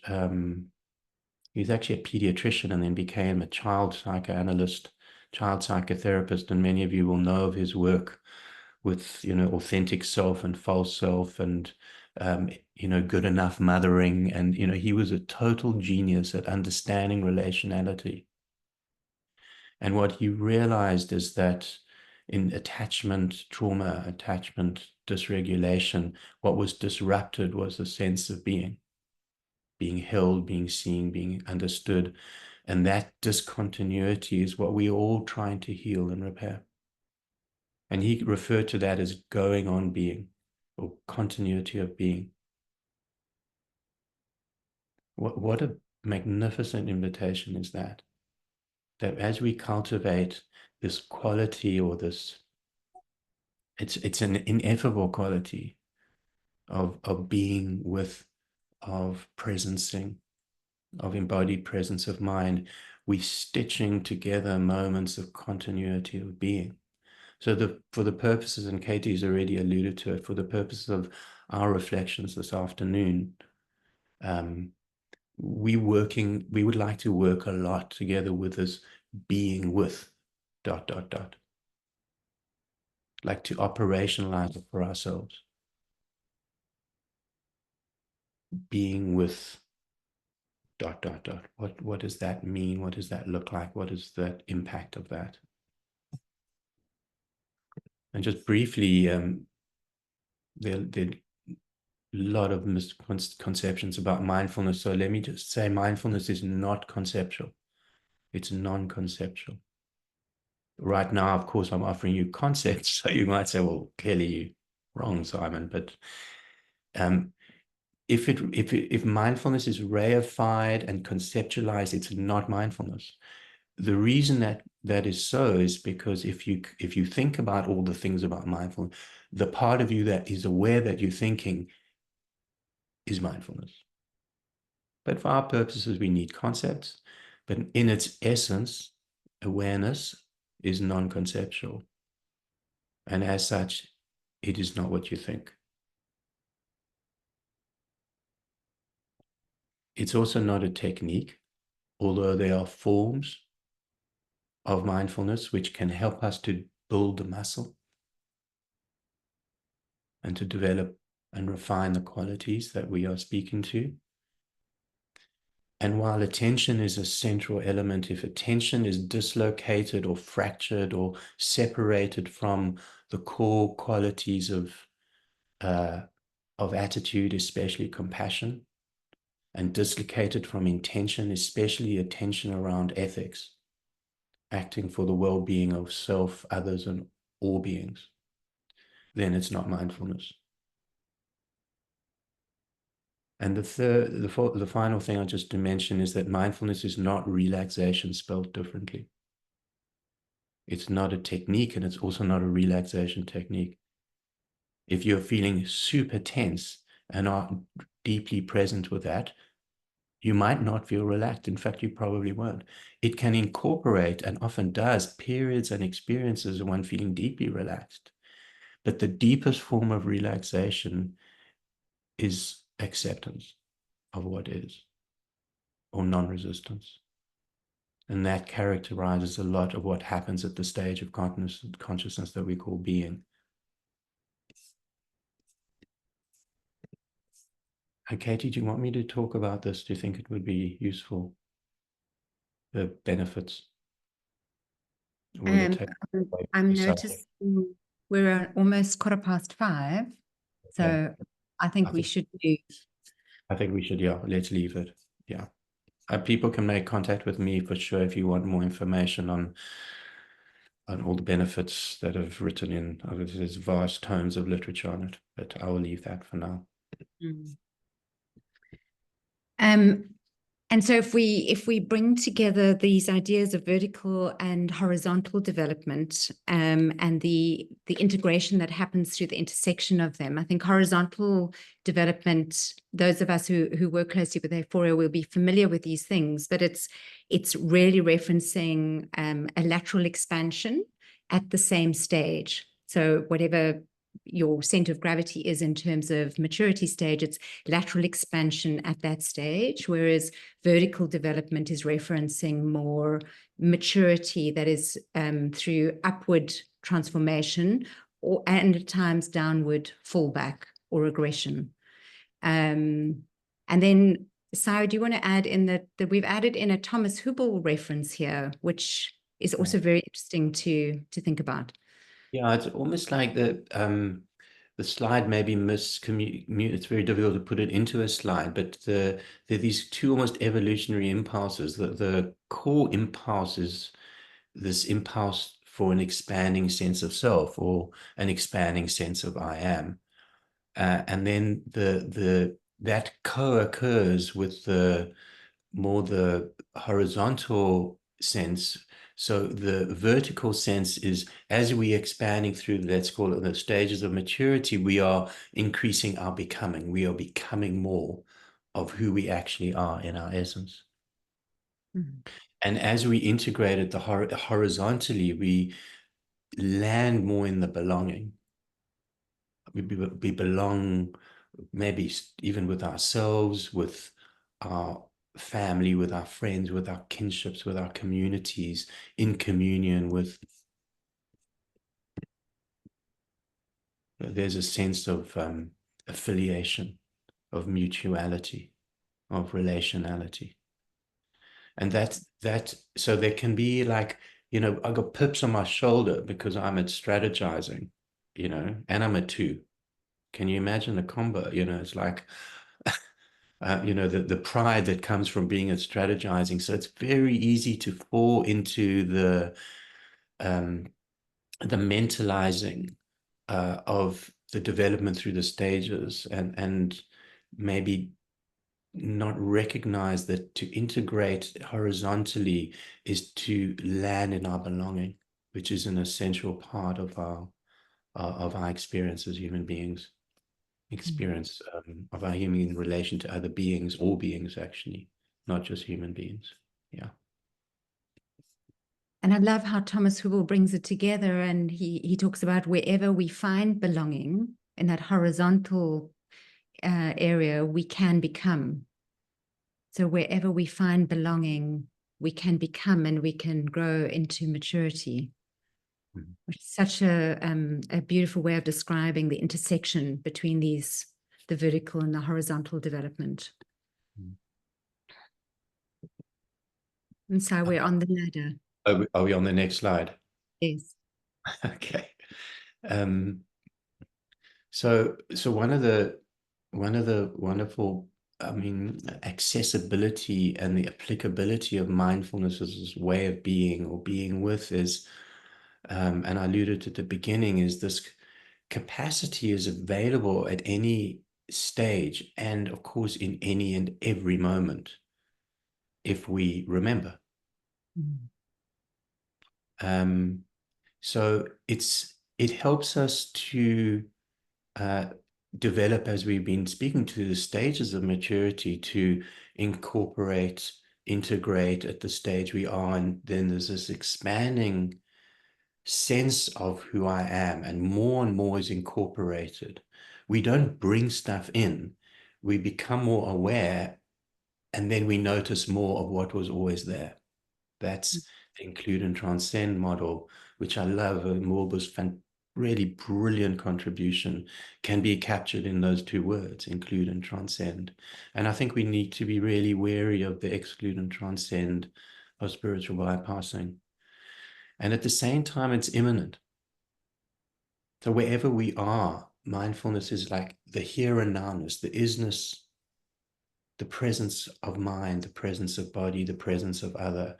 he's actually a pediatrician and then became a child psychoanalyst, child psychotherapist, and many of you will know of his work with, you know, authentic self and false self and, you know, good enough mothering. And, you know, he was a total genius at understanding relationality. And what he realized is that in attachment trauma, attachment dysregulation, what was disrupted was the sense of being held, being seen, being understood. And that discontinuity is what we're all trying to heal and repair. And he referred to that as going on being, or continuity of being. What a magnificent invitation is that? That as we cultivate this quality, or this, it's an ineffable quality of being with, of presencing, of embodied presence of mind, we stitching together moments of continuity of being. So for the purposes, and Katie's already alluded to it, for the purposes of our reflections this afternoon, we would like to work a lot together with this being with ... Like to operationalize it for ourselves. Being with ... What does that mean? What does that look like? What is the impact of that? And just briefly, there are a lot of misconceptions about mindfulness. So let me just say mindfulness is not conceptual. It's non-conceptual. Right now, of course, I'm offering you concepts. So you might say, well, clearly you're wrong, Simon. But if mindfulness is reified and conceptualized, it's not mindfulness. The reason that is so is because if you think about all the things about mindfulness, the part of you that is aware that you're thinking is mindfulness. But for our purposes, we need concepts. But in its essence, awareness is non-conceptual. And as such, it is not what you think. It's also not a technique, although there are forms of mindfulness which can help us to build the muscle and to develop and refine the qualities that we are speaking to. And while attention is a central element, if attention is dislocated or fractured or separated from the core qualities of attitude, especially compassion, and dislocated from intention, especially attention around ethics, acting for the well-being of self, others, and all beings, then it's not mindfulness. And the final thing I just to mention is that mindfulness is not relaxation spelled differently. It's not a technique, and it's also not a relaxation technique. If you're feeling super tense and are deeply present with that, you might not feel relaxed. In fact, you probably won't. It can incorporate, and often does, periods and experiences of one feeling deeply relaxed. But the deepest form of relaxation is acceptance of what is, or non-resistance. And that characterizes a lot of what happens at the stage of consciousness that we call being. And Katie, do you want me to talk about this? Do you think it would be useful? The benefits? I'm noticing we're almost 5:15, so Okay. I think we should do. I think we should, yeah, let's leave it. Yeah. People can make contact with me for sure if you want more information on all the benefits that I've written in. There's vast tomes of literature on it, but I will leave that for now. And so if we bring together these ideas of vertical and horizontal development, and the integration that happens through the intersection of them, I think horizontal development, those of us who work closely with Aephoria will be familiar with these things, but it's really referencing a lateral expansion at the same stage. So whatever your center of gravity is in terms of maturity stage, it's lateral expansion at that stage, whereas vertical development is referencing more maturity that is through upward transformation and at times downward fallback or aggression. And then, Sarah, do you want to add in that we've added in a Thomas Hübl reference here, which is also very interesting to think about. Yeah, it's almost like the slide maybe it's very difficult to put it into a slide, but there are these two almost evolutionary impulses. The core impulse is this impulse for an expanding sense of self, or an expanding sense of I am. And then that co-occurs with the horizontal sense. So the vertical sense is, as we expanding through, let's call it the stages of maturity, we are increasing our becoming. We are becoming more of who we actually are in our essence. And as we integrate it horizontally, land more in the belonging. We belong maybe even with ourselves, with our family, with our friends, with our kinships, with our communities, in communion with. There's a sense of affiliation, of mutuality, of relationality. And so there can be like, I got pips on my shoulder because I'm at strategizing, and I'm a 2. Can you imagine the combo? It's like, the pride that comes from being at strategizing. So it's very easy to fall into the mentalizing of the development through the stages, and maybe not recognize that to integrate horizontally is to land in our belonging, which is an essential part of our experience as human beings, experience of our human relation to other beings, all beings actually, not just human beings. Yeah. And I love how Thomas Hubel brings it together, and he talks about wherever we find belonging in that horizontal area, we can become. So wherever we find belonging, we can become and we can grow into maturity. Mm-hmm. Which is such a beautiful way of describing the intersection between the vertical and the horizontal development. Mm-hmm. And so we're on the ladder. Are we on the next slide? Yes. Okay. So one of the wonderful, accessibility and the applicability of mindfulness as this way of being or being with is, and I alluded at the beginning, is this capacity is available at any stage and of course in any and every moment if we remember. Mm-hmm. So it helps us to develop, as we've been speaking to, the stages of maturity, to incorporate, integrate at the stage we are, and then there's this expanding sense of who I am, and more is incorporated. We don't bring stuff in, we become more aware, and then we notice more of what was always there. That's the include and transcend model, which I love. Morba's really brilliant contribution can be captured in those 2 words, include and transcend. And I think we need to be really wary of the exclude and transcend of spiritual bypassing. And at the same time, it's imminent. So wherever we are, mindfulness is like the here and nowness, the isness, the presence of mind, the presence of body, the presence of other,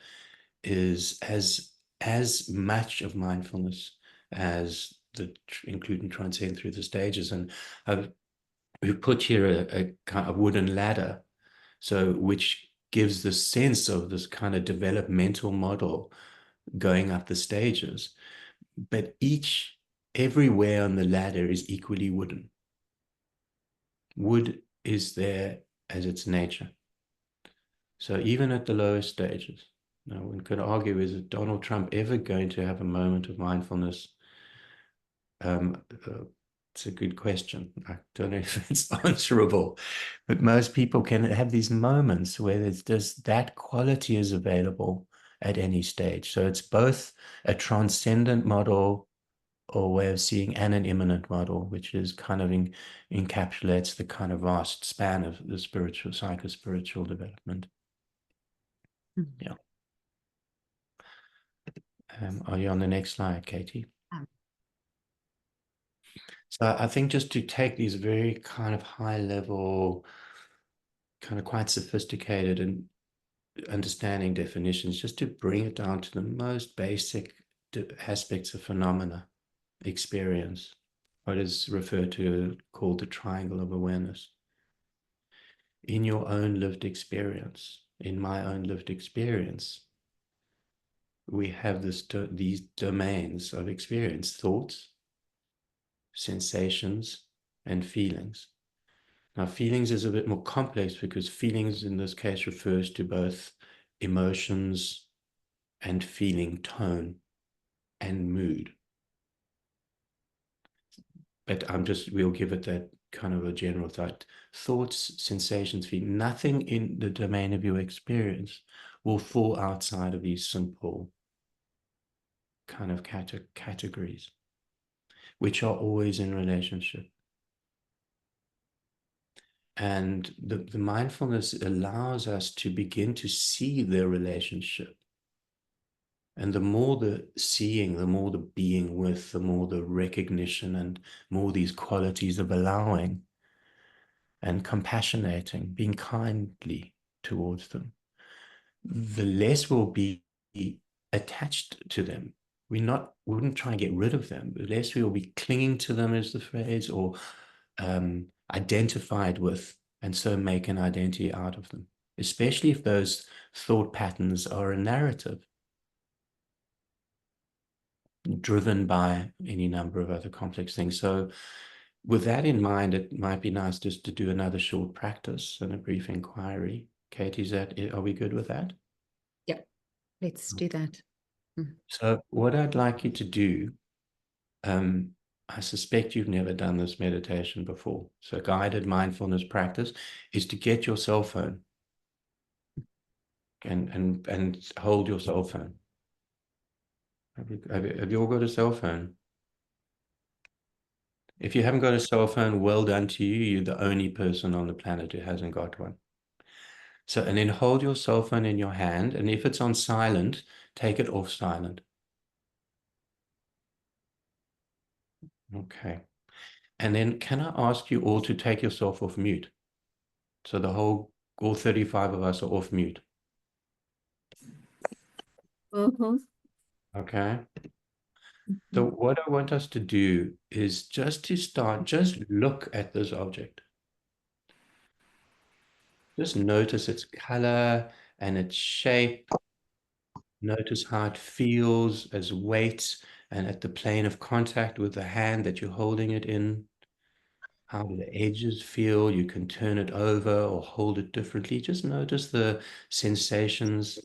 is as much of mindfulness as the include and transcend through the stages. And we've put here a kind of wooden ladder, so which gives the sense of this kind of developmental model going up the stages, but everywhere on the ladder is equally wooden. Wood is there as its nature. So even at the lowest stages, now, one could argue, is Donald Trump ever going to have a moment of mindfulness? It's a good question. I don't know if it's answerable, but most people can have these moments where there's just that quality is available at any stage. So it's both a transcendent model or way of seeing and an immanent model, which is kind of encapsulates the kind of vast span of the spiritual, psycho-spiritual development. Mm-hmm. Yeah. Are you on the next slide, Katie? So I think just to take these very kind of high level, kind of quite sophisticated and understanding definitions, just to bring it down to the most basic aspects of phenomena, experience, what is referred to, called the triangle of awareness. In your own lived experience, in my own lived experience, we have these domains of experience: thoughts, sensations, and feelings. Now, feelings is a bit more complex because feelings in this case refers to both emotions and feeling tone and mood. but we'll give it that kind of a general thought. Thoughts, sensations, feeling, nothing in the domain of your experience will fall outside of these simple kind of categories, which are always in relationship. And the mindfulness allows us to begin to see their relationship. And the more the seeing, the more the being with, the more the recognition, and more these qualities of allowing and compassionating, being kindly towards them, the less we'll be attached to them. We wouldn't try and get rid of them. The less we will be clinging to them, is the phrase, or identified with, and so make an identity out of them, especially if those thought patterns are a narrative driven by any number of other complex things. So with that in mind, it might be nice just to do another short practice and a brief inquiry. Katie, are we good with that? Yep, let's do that. So what I'd like you to do, I suspect you've never done this meditation before. So guided mindfulness practice is to get your cell phone and hold your cell phone. Have you all got a cell phone? If you haven't got a cell phone, well done to you. You're the only person on the planet who hasn't got one. So, and then hold your cell phone in your hand, and if it's on silent, take it off silent. Okay. And then can I ask you all to take yourself off mute? So all 35 of us are off mute. Okay. So what I want us to do is just look at this object. Just notice its color and its shape. Notice how it feels as weight and at the plane of contact with the hand that you're holding it in. How do the edges feel? You can turn it over or hold it differently. Just notice the sensations.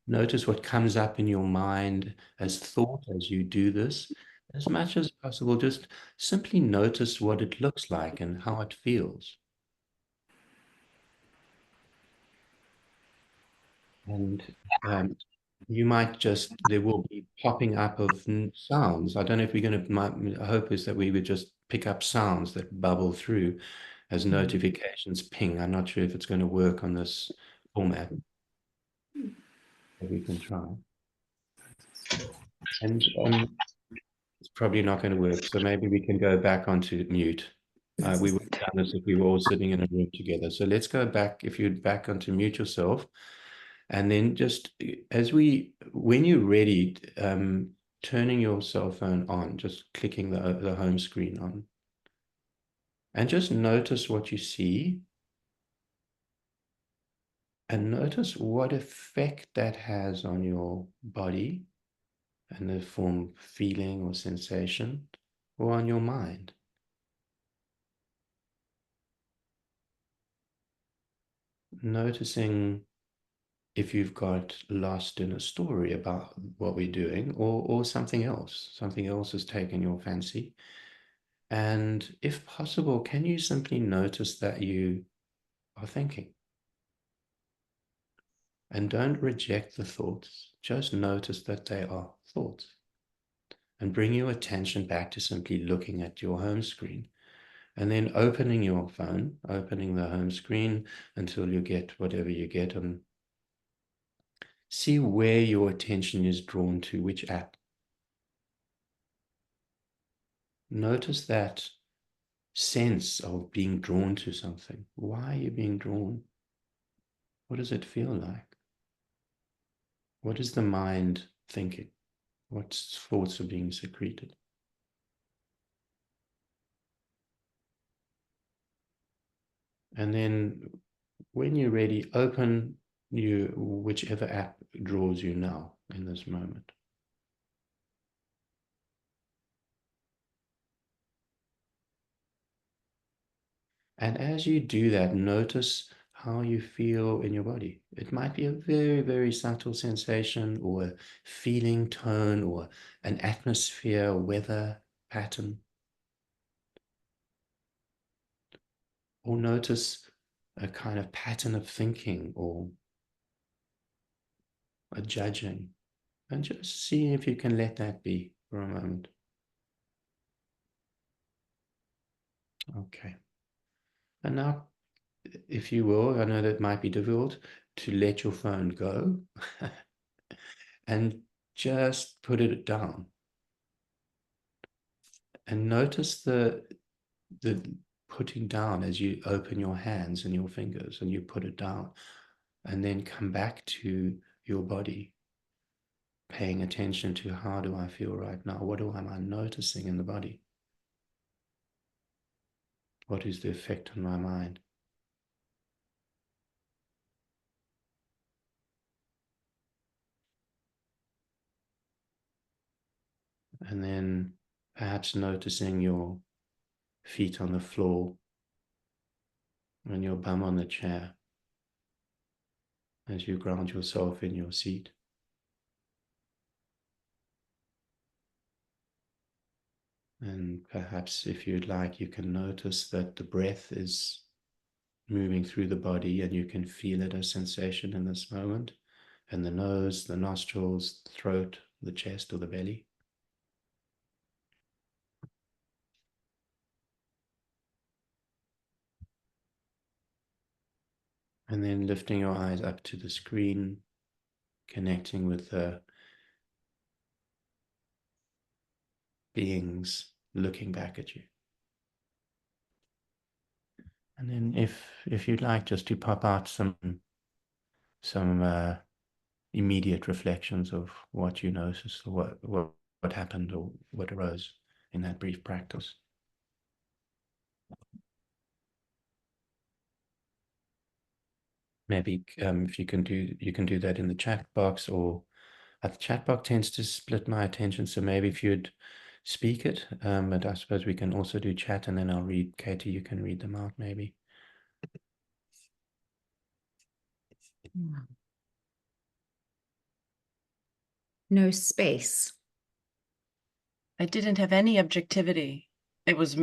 Notice what comes up in your mind as thought as you do this. As much as possible, just simply notice what it looks like and how it feels. And you might there will be popping up of sounds. I don't know if we're going to, my hope is that we would just pick up sounds that bubble through as notifications ping. I'm not sure if it's going to work on this format, but we can try. And it's probably not going to work. So maybe we can go back onto mute. We would have done this if we were all sitting in a room together. So let's go back, if you'd back onto mute yourself. And then just when you're ready, turning your cell phone on, just clicking the home screen on. And just notice what you see. And notice what effect that has on your body and the form of feeling or sensation, or on your mind. Noticing if you've got lost in a story about what we're doing, or something else has taken your fancy. And if possible, can you simply notice that you are thinking? And don't reject the thoughts, just notice that they are thoughts. And bring your attention back to simply looking at your home screen. And then opening your phone, opening the home screen until you get whatever you get, and see where your attention is drawn to, which app. Notice that sense of being drawn to something. Why are you being drawn? What does it feel like? What is the mind thinking? What thoughts are being secreted? And then when you're ready, open whichever app draws you now in this moment. And as you do that, notice how you feel in your body. It might be a very, very subtle sensation, or a feeling tone, or an atmosphere, weather pattern. or notice a kind of pattern of thinking or a judging, and just see if you can let that be for a moment. Okay. And now, if you will, I know that might be difficult, to let your phone go and just put it down. And notice the putting down as you open your hands and your fingers and you put it down, and then come back to your body, paying attention to how do I feel right now? What am I noticing in the body? What is the effect on my mind? And then perhaps noticing your feet on the floor and your bum on the chair as you ground yourself in your seat. And perhaps, if you'd like, you can notice that the breath is moving through the body and you can feel it as sensation in this moment, and the nose, the nostrils, the throat, the chest or the belly. And then lifting your eyes up to the screen, connecting with the beings looking back at you. And then if you'd like, just to pop out some immediate reflections of what you noticed, or what happened, or what arose in that brief practice. Maybe if you can do that in the chat box, or the chat box tends to split my attention. So maybe if you'd speak it, but I suppose we can also do chat, and then I'll read. Katie, you can read them out maybe. No space. I didn't have any objectivity. It was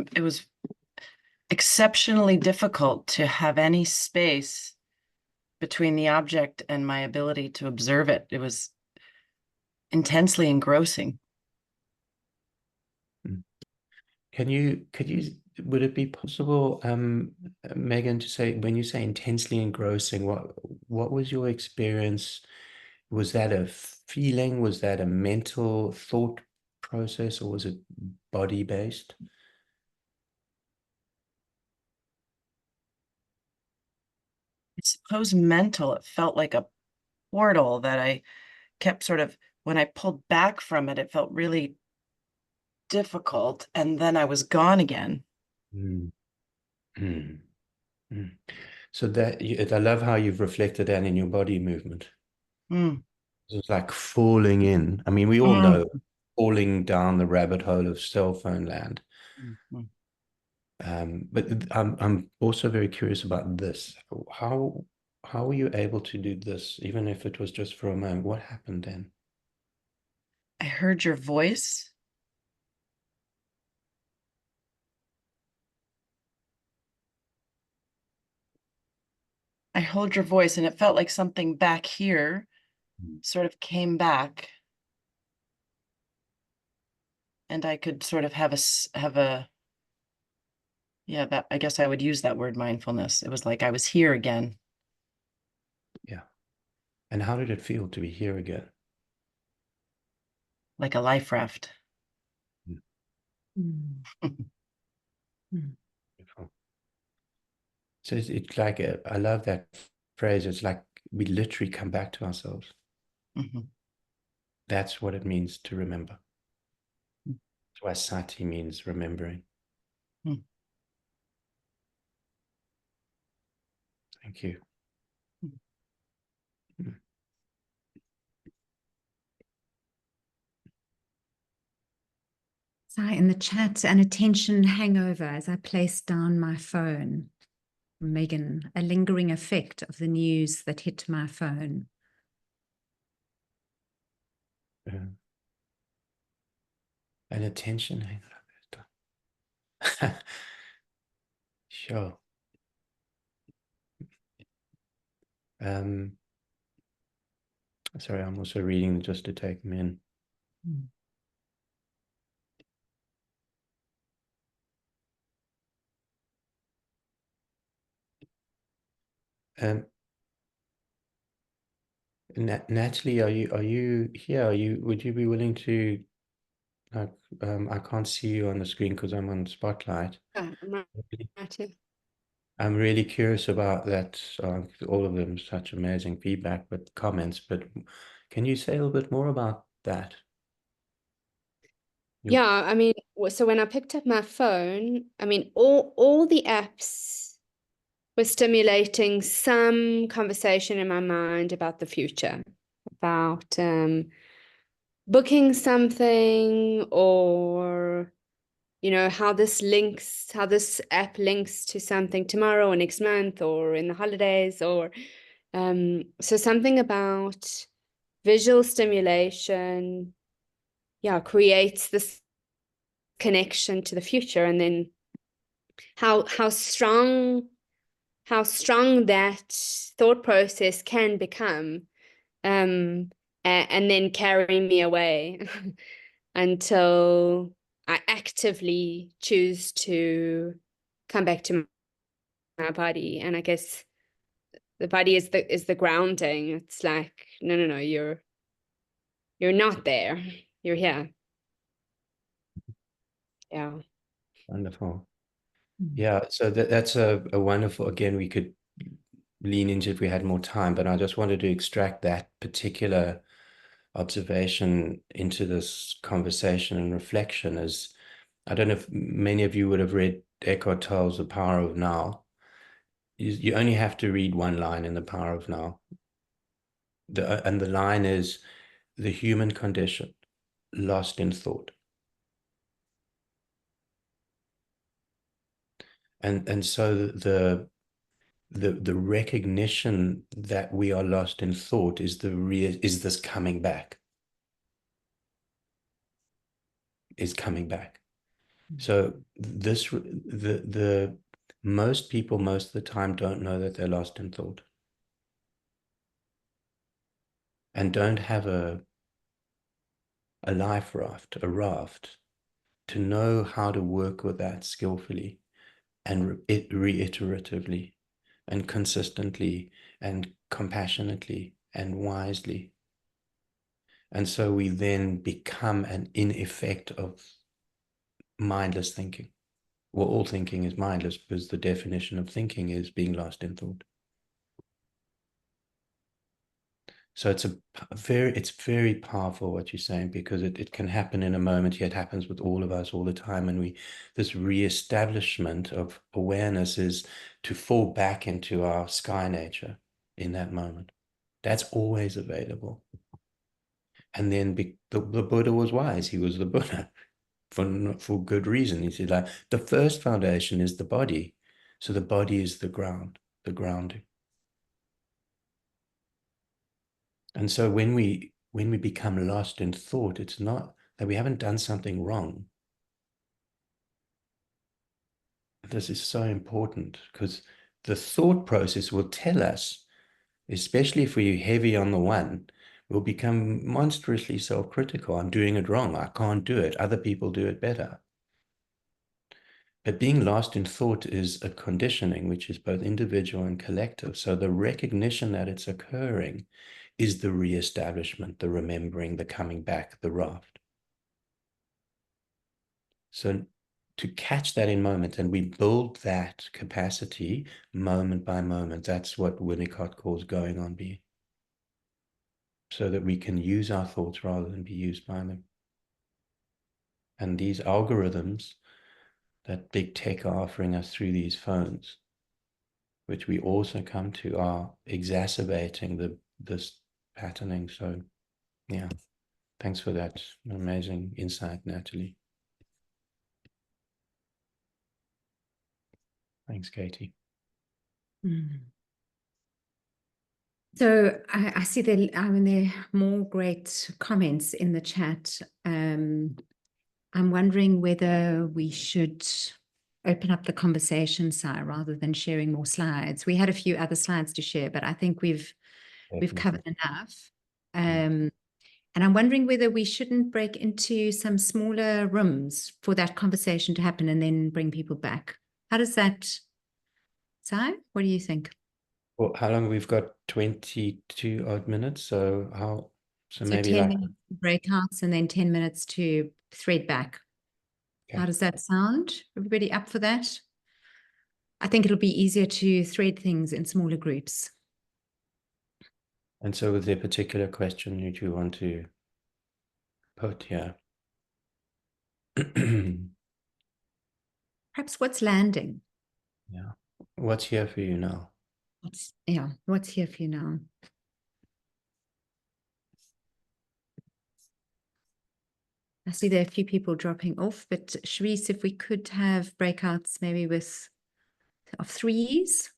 exceptionally difficult to have any space between the object and my ability to observe it. It was intensely engrossing. Would it be possible, Megan, to say, when you say intensely engrossing, what was your experience? Was that a feeling? Was that a mental thought process, or was it body-based? I suppose mental. It felt like a portal that I kept sort of, when I pulled back from it, it felt really difficult, and then I was gone again. Mm. Mm. Mm. So I love how you've reflected that in your body movement. Mm. It's like falling in. I mean, we all know falling down the rabbit hole of cell phone land. But I'm also very curious about this. How were you able to do this, even if it was just for a moment? What happened then? I heard your voice. I heard your voice, and it felt like something back here sort of came back, and I could sort of have a yeah, that, I guess I would use that word, mindfulness. It was like I was here again. Yeah. And how did it feel to be here again? Like a life raft. Beautiful. So it's like I love that phrase. It's like we literally come back to ourselves. That's what it means to remember. That's why sati means remembering. Thank you. So in the chat, an attention hangover as I placed down my phone. Megan, a lingering effect of the news that hit my phone. An attention hangover. Sure. Sorry, I'm also reading just to take them in. Natalie, are you here? Would you be willing to, like, I can't see you on the screen because I'm on Spotlight. I'm right here. I'm really curious about that. All of them such amazing feedback, but comments. But can you say a little bit more about that? Yeah, I mean, so when I picked up my phone, I mean, all the apps were stimulating some conversation in my mind about the future, about booking something, or how this app links to something tomorrow or next month or in the holidays, or so something about visual stimulation, creates this connection to the future, and then how strong that thought process can become, and then carry me away until I actively choose to come back to my body. And I guess the body is the grounding. It's like, no, you're not there, you're here. Yeah. Wonderful. Yeah, so that's a wonderful, again, we could lean into if we had more time, but I just wanted to extract that particular observation into this conversation and reflection. As I don't know if many of you would have read Eckhart Tolle's The Power of Now. You only have to read one line in The Power of Now. And the line is, the human condition, lost in thought. And so the recognition that we are lost in thought is this coming back. Is coming back. So the most people most of the time don't know that they're lost in thought, and don't have a life raft, a raft, to know how to work with that skillfully and reiteratively and consistently and compassionately and wisely. And so we then become an in effect of mindless thinking. Well, all thinking is mindless because the definition of thinking is being lost in thought. So it's very powerful what you're saying, because it can happen in a moment. Yet it happens with all of us all the time. And this reestablishment of awareness is to fall back into our sky nature in that moment. That's always available. And then the Buddha was wise. He was the Buddha for good reason. He said, like, the first foundation is the body. So the body is the ground, the grounding. And so when we become lost in thought, it's not that we haven't done something wrong. This is so important, because the thought process will tell us, especially if we're heavy on the one, we'll become monstrously self-critical. I'm doing it wrong. I can't do it. Other people do it better. But being lost in thought is a conditioning, which is both individual and collective. So the recognition that it's occurring is the reestablishment, the remembering, the coming back, the raft. So to catch that in moment, and we build that capacity moment by moment. That's what Winnicott calls going on being. So that we can use our thoughts rather than be used by them. And these algorithms that big tech are offering us through these phones, which we also come to, are exacerbating this patterning. So yeah, thanks for that amazing insight, Natalie. Thanks, Katie. So I see there are more great comments in the chat. I'm wondering whether we should open up the conversation side rather than sharing more slides. We had a few other slides to share, but I think we've covered enough. And I'm wondering whether we shouldn't break into some smaller rooms for that conversation to happen and then bring people back. How does that, Si? What do you think? Well, how long? We've got 22 odd minutes, so So maybe 10 like, minutes breakouts and then 10 minutes to thread back. How does that sound? Everybody up for that? I think it'll be easier to thread things in smaller groups. and so with the particular question that you want to put here. Perhaps what's landing? Yeah. What's here for you now? What's here for you now? I see there are a few people dropping off, but Sharice, if we could have breakouts maybe of threes,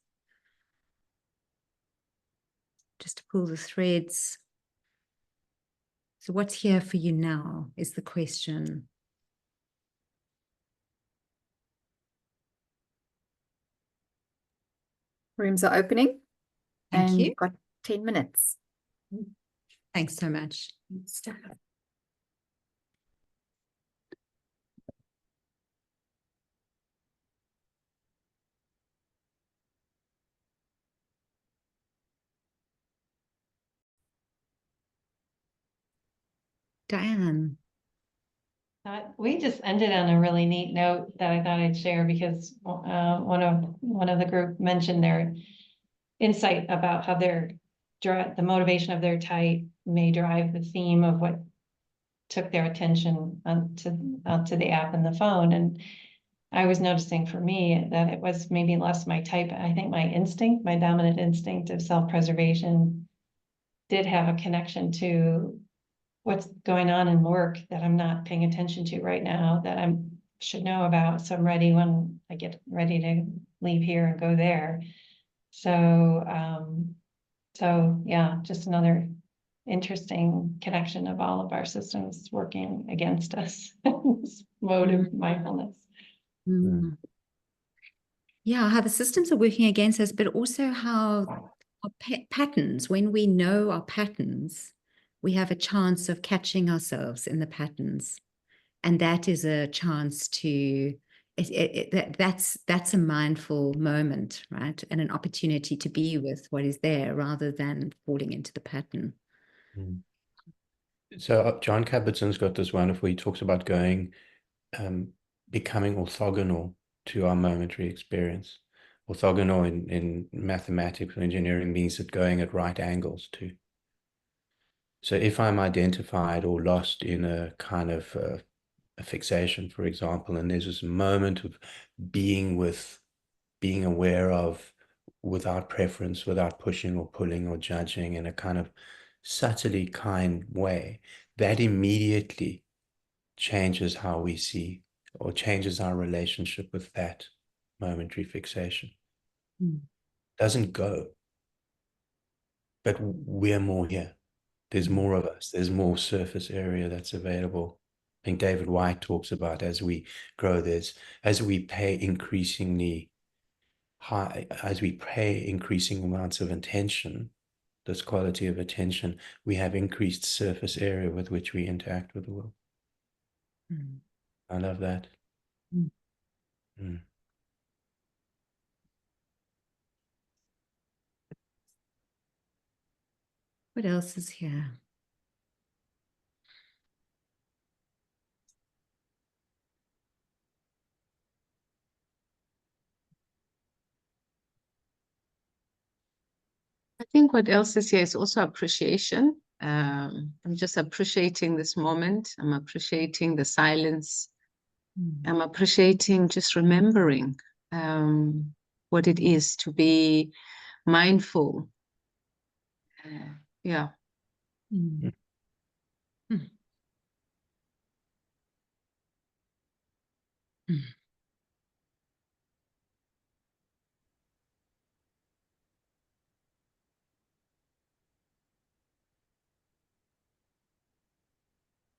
just to pull the threads. So what's here for you now is the question. Rooms are opening. Thank and you. You've got 10 minutes. Thanks so much. Diane. We just ended on a really neat note that I thought I'd share because one of the group mentioned their insight about how the motivation of their type may drive the theme of what took their attention onto the app and the phone. And I was noticing for me that it was maybe less my type. I think my dominant instinct of self-preservation did have a connection to what's going on in work that I'm not paying attention to right now that I should know about. So I'm ready when I get ready to leave here and go there. So yeah, just another interesting connection of all of our systems working against us. This mode of mindfulness. Mm. Yeah, how the systems are working against us, but also how our patterns, when we know our patterns, we have a chance of catching ourselves in the patterns. And that is a chance to, that's a mindful moment, right? And an opportunity to be with what is there rather than falling into the pattern. So John Kabat-Zinn's got this wonderful, he talks about becoming orthogonal to our momentary experience. Orthogonal in mathematics or engineering means that going at right angles to. So if I'm identified or lost in a kind of a fixation, for example, and there's this moment of being aware of, without preference, without pushing or pulling or judging, in a kind of subtly kind way, that immediately changes how we see or changes our relationship with that momentary fixation. Doesn't go, but we're more here. There's more of us. There's more surface area that's available. I think David White talks about as we grow, as we pay increasing amounts of attention, this quality of attention, we have increased surface area with which we interact with the world. I love that. What else is here? I think what else is here is also appreciation. I'm just appreciating this moment. I'm appreciating the silence. I'm appreciating just remembering what it is to be mindful. Yeah.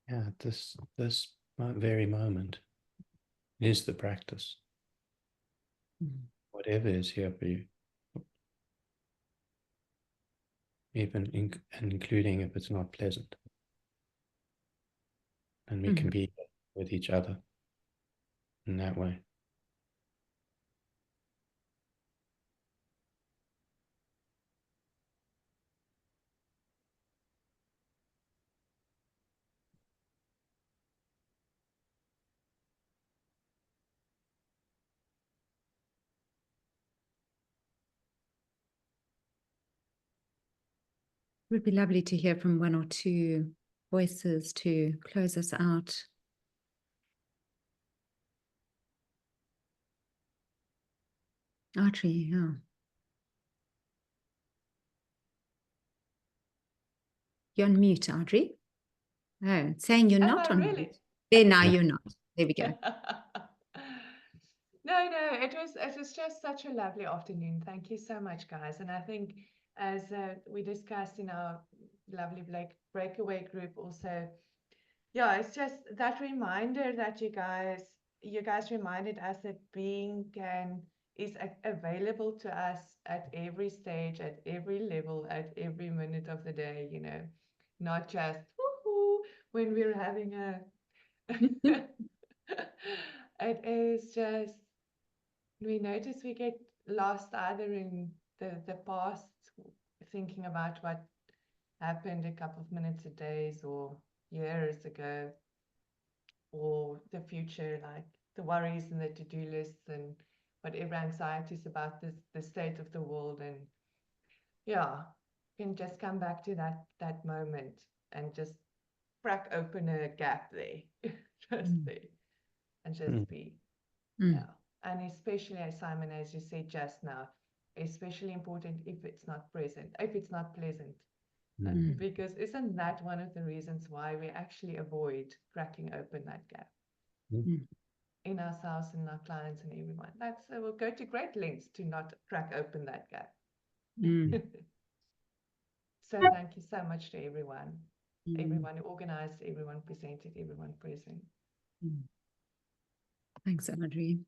Yeah, this very moment is the practice. whatever is here for you, even including if it's not pleasant. And we can be with each other in that way. It would be lovely to hear from one or two voices to close us out. Audrey, yeah. You're on mute, Audrey. Oh, it's saying you're not on mute. There, now you're not. There we go. No, it was just such a lovely afternoon. Thank you so much, guys. And I think as we discussed in our lovely breakaway group also, yeah, it's just that reminder that you guys reminded us that being is available to us at every stage, at every level, at every minute of the day, you know, not just woohoo when we're having a it is just, we notice we get lost either in the past, thinking about what happened a couple of minutes or days or years ago, or the future, like the worries and the to-do lists and whatever anxieties about the state of the world. And yeah, can just come back to that moment and just crack open a gap there, just there, and just be. Yeah. And especially, as Simon, as you said just now, especially important if it's not present, if it's not pleasant. Because isn't that one of the reasons why we actually avoid cracking open that gap in ourselves and our clients and everyone? That's we'll go to great lengths to not crack open that gap. So thank you so much to everyone, everyone who organized, everyone presented, everyone present. Thanks, Audrey.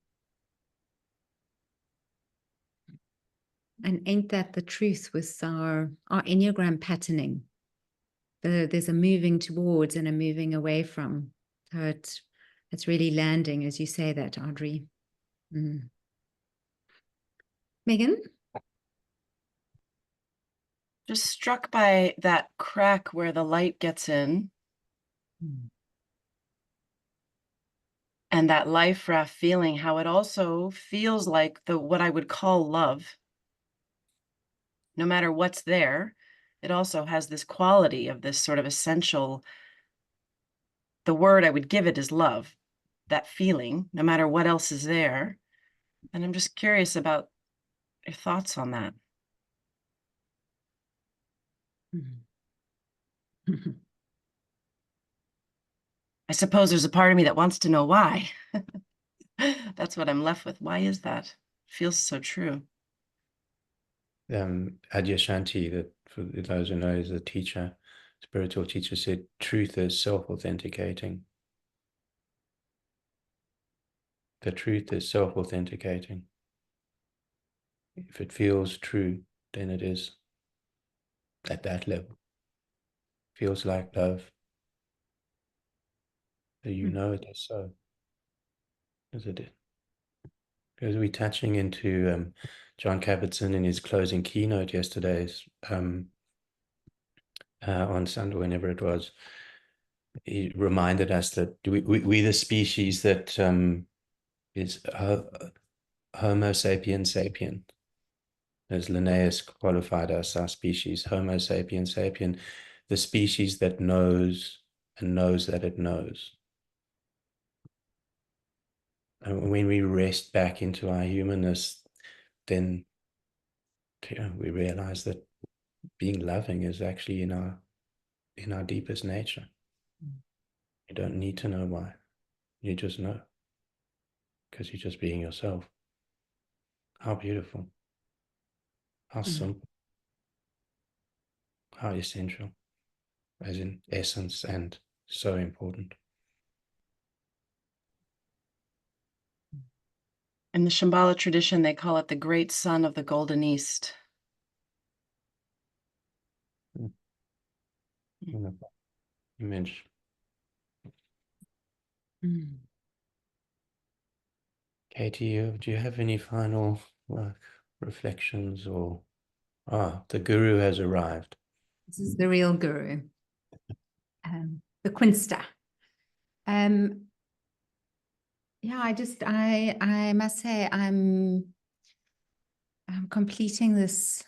And ain't that the truth with our Enneagram patterning? There's a moving towards and a moving away from. So it's really landing as you say that, Audrey. Megan? Just struck by that crack where the light gets in. And that life raft feeling, how it also feels like what I would call love. No matter what's there, it also has this quality of this sort of essential, the word I would give it is love, that feeling, no matter what else is there. And I'm just curious about your thoughts on that. I suppose there's a part of me that wants to know why. That's what I'm left with. Why is that? Feels so true. Adyashanti, that for those who know, is a teacher, spiritual teacher, said truth is self-authenticating. The truth is self-authenticating. If it feels true, then it is at that level. Feels like love. So you know it is so. Is it? Because we're touching into John Kabat-Zinn in his closing keynote yesterday's on Sunday, whenever it was. He reminded us that we the species that is Homo sapiens sapien. As Linnaeus qualified us, our species, Homo sapiens sapien, the species that knows and knows that it knows. And when we rest back into our humanness, then we realize that being loving is actually in our deepest nature. You don't need to know why. You just know. Because you're just being yourself. How beautiful. How simple. How essential. As in essence, and so important. In the Shambhala tradition, they call it the great sun of the Golden East. Wonderful image. Katie, do you have any final reflections or the guru has arrived? This is the real guru, the Quinster. Yeah, I must say I'm completing this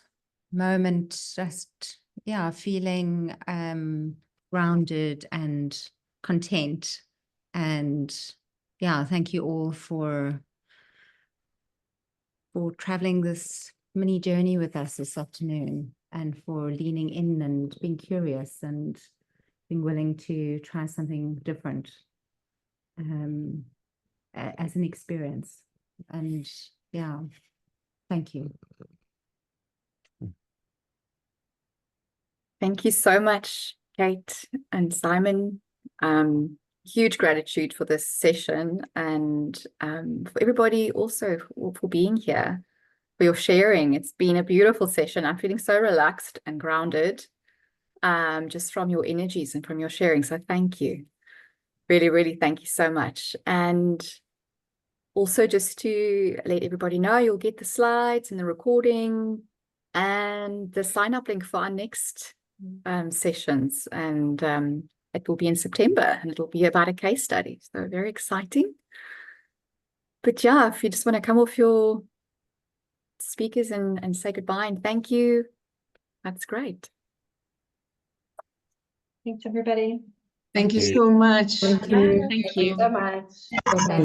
moment just, yeah, feeling grounded and content. And yeah, thank you all for traveling this mini journey with us this afternoon, and for leaning in and being curious and being willing to try something different as an experience. And yeah, thank you. Thank you so much, Kate and Simon. Huge gratitude for this session, and for everybody also for being here, for your sharing. It's been a beautiful session. I'm feeling so relaxed and grounded just from your energies and from your sharing. So thank you. Really, really thank you so much. And also, just to let everybody know, you'll get the slides and the recording and the sign up link for our next sessions, and it will be in September, and it'll be about a case study, so very exciting. But yeah, if you just want to come off your speakers and say goodbye and thank you, that's great. Thanks, everybody. Thank you so much. Thank you. Thank you. So much.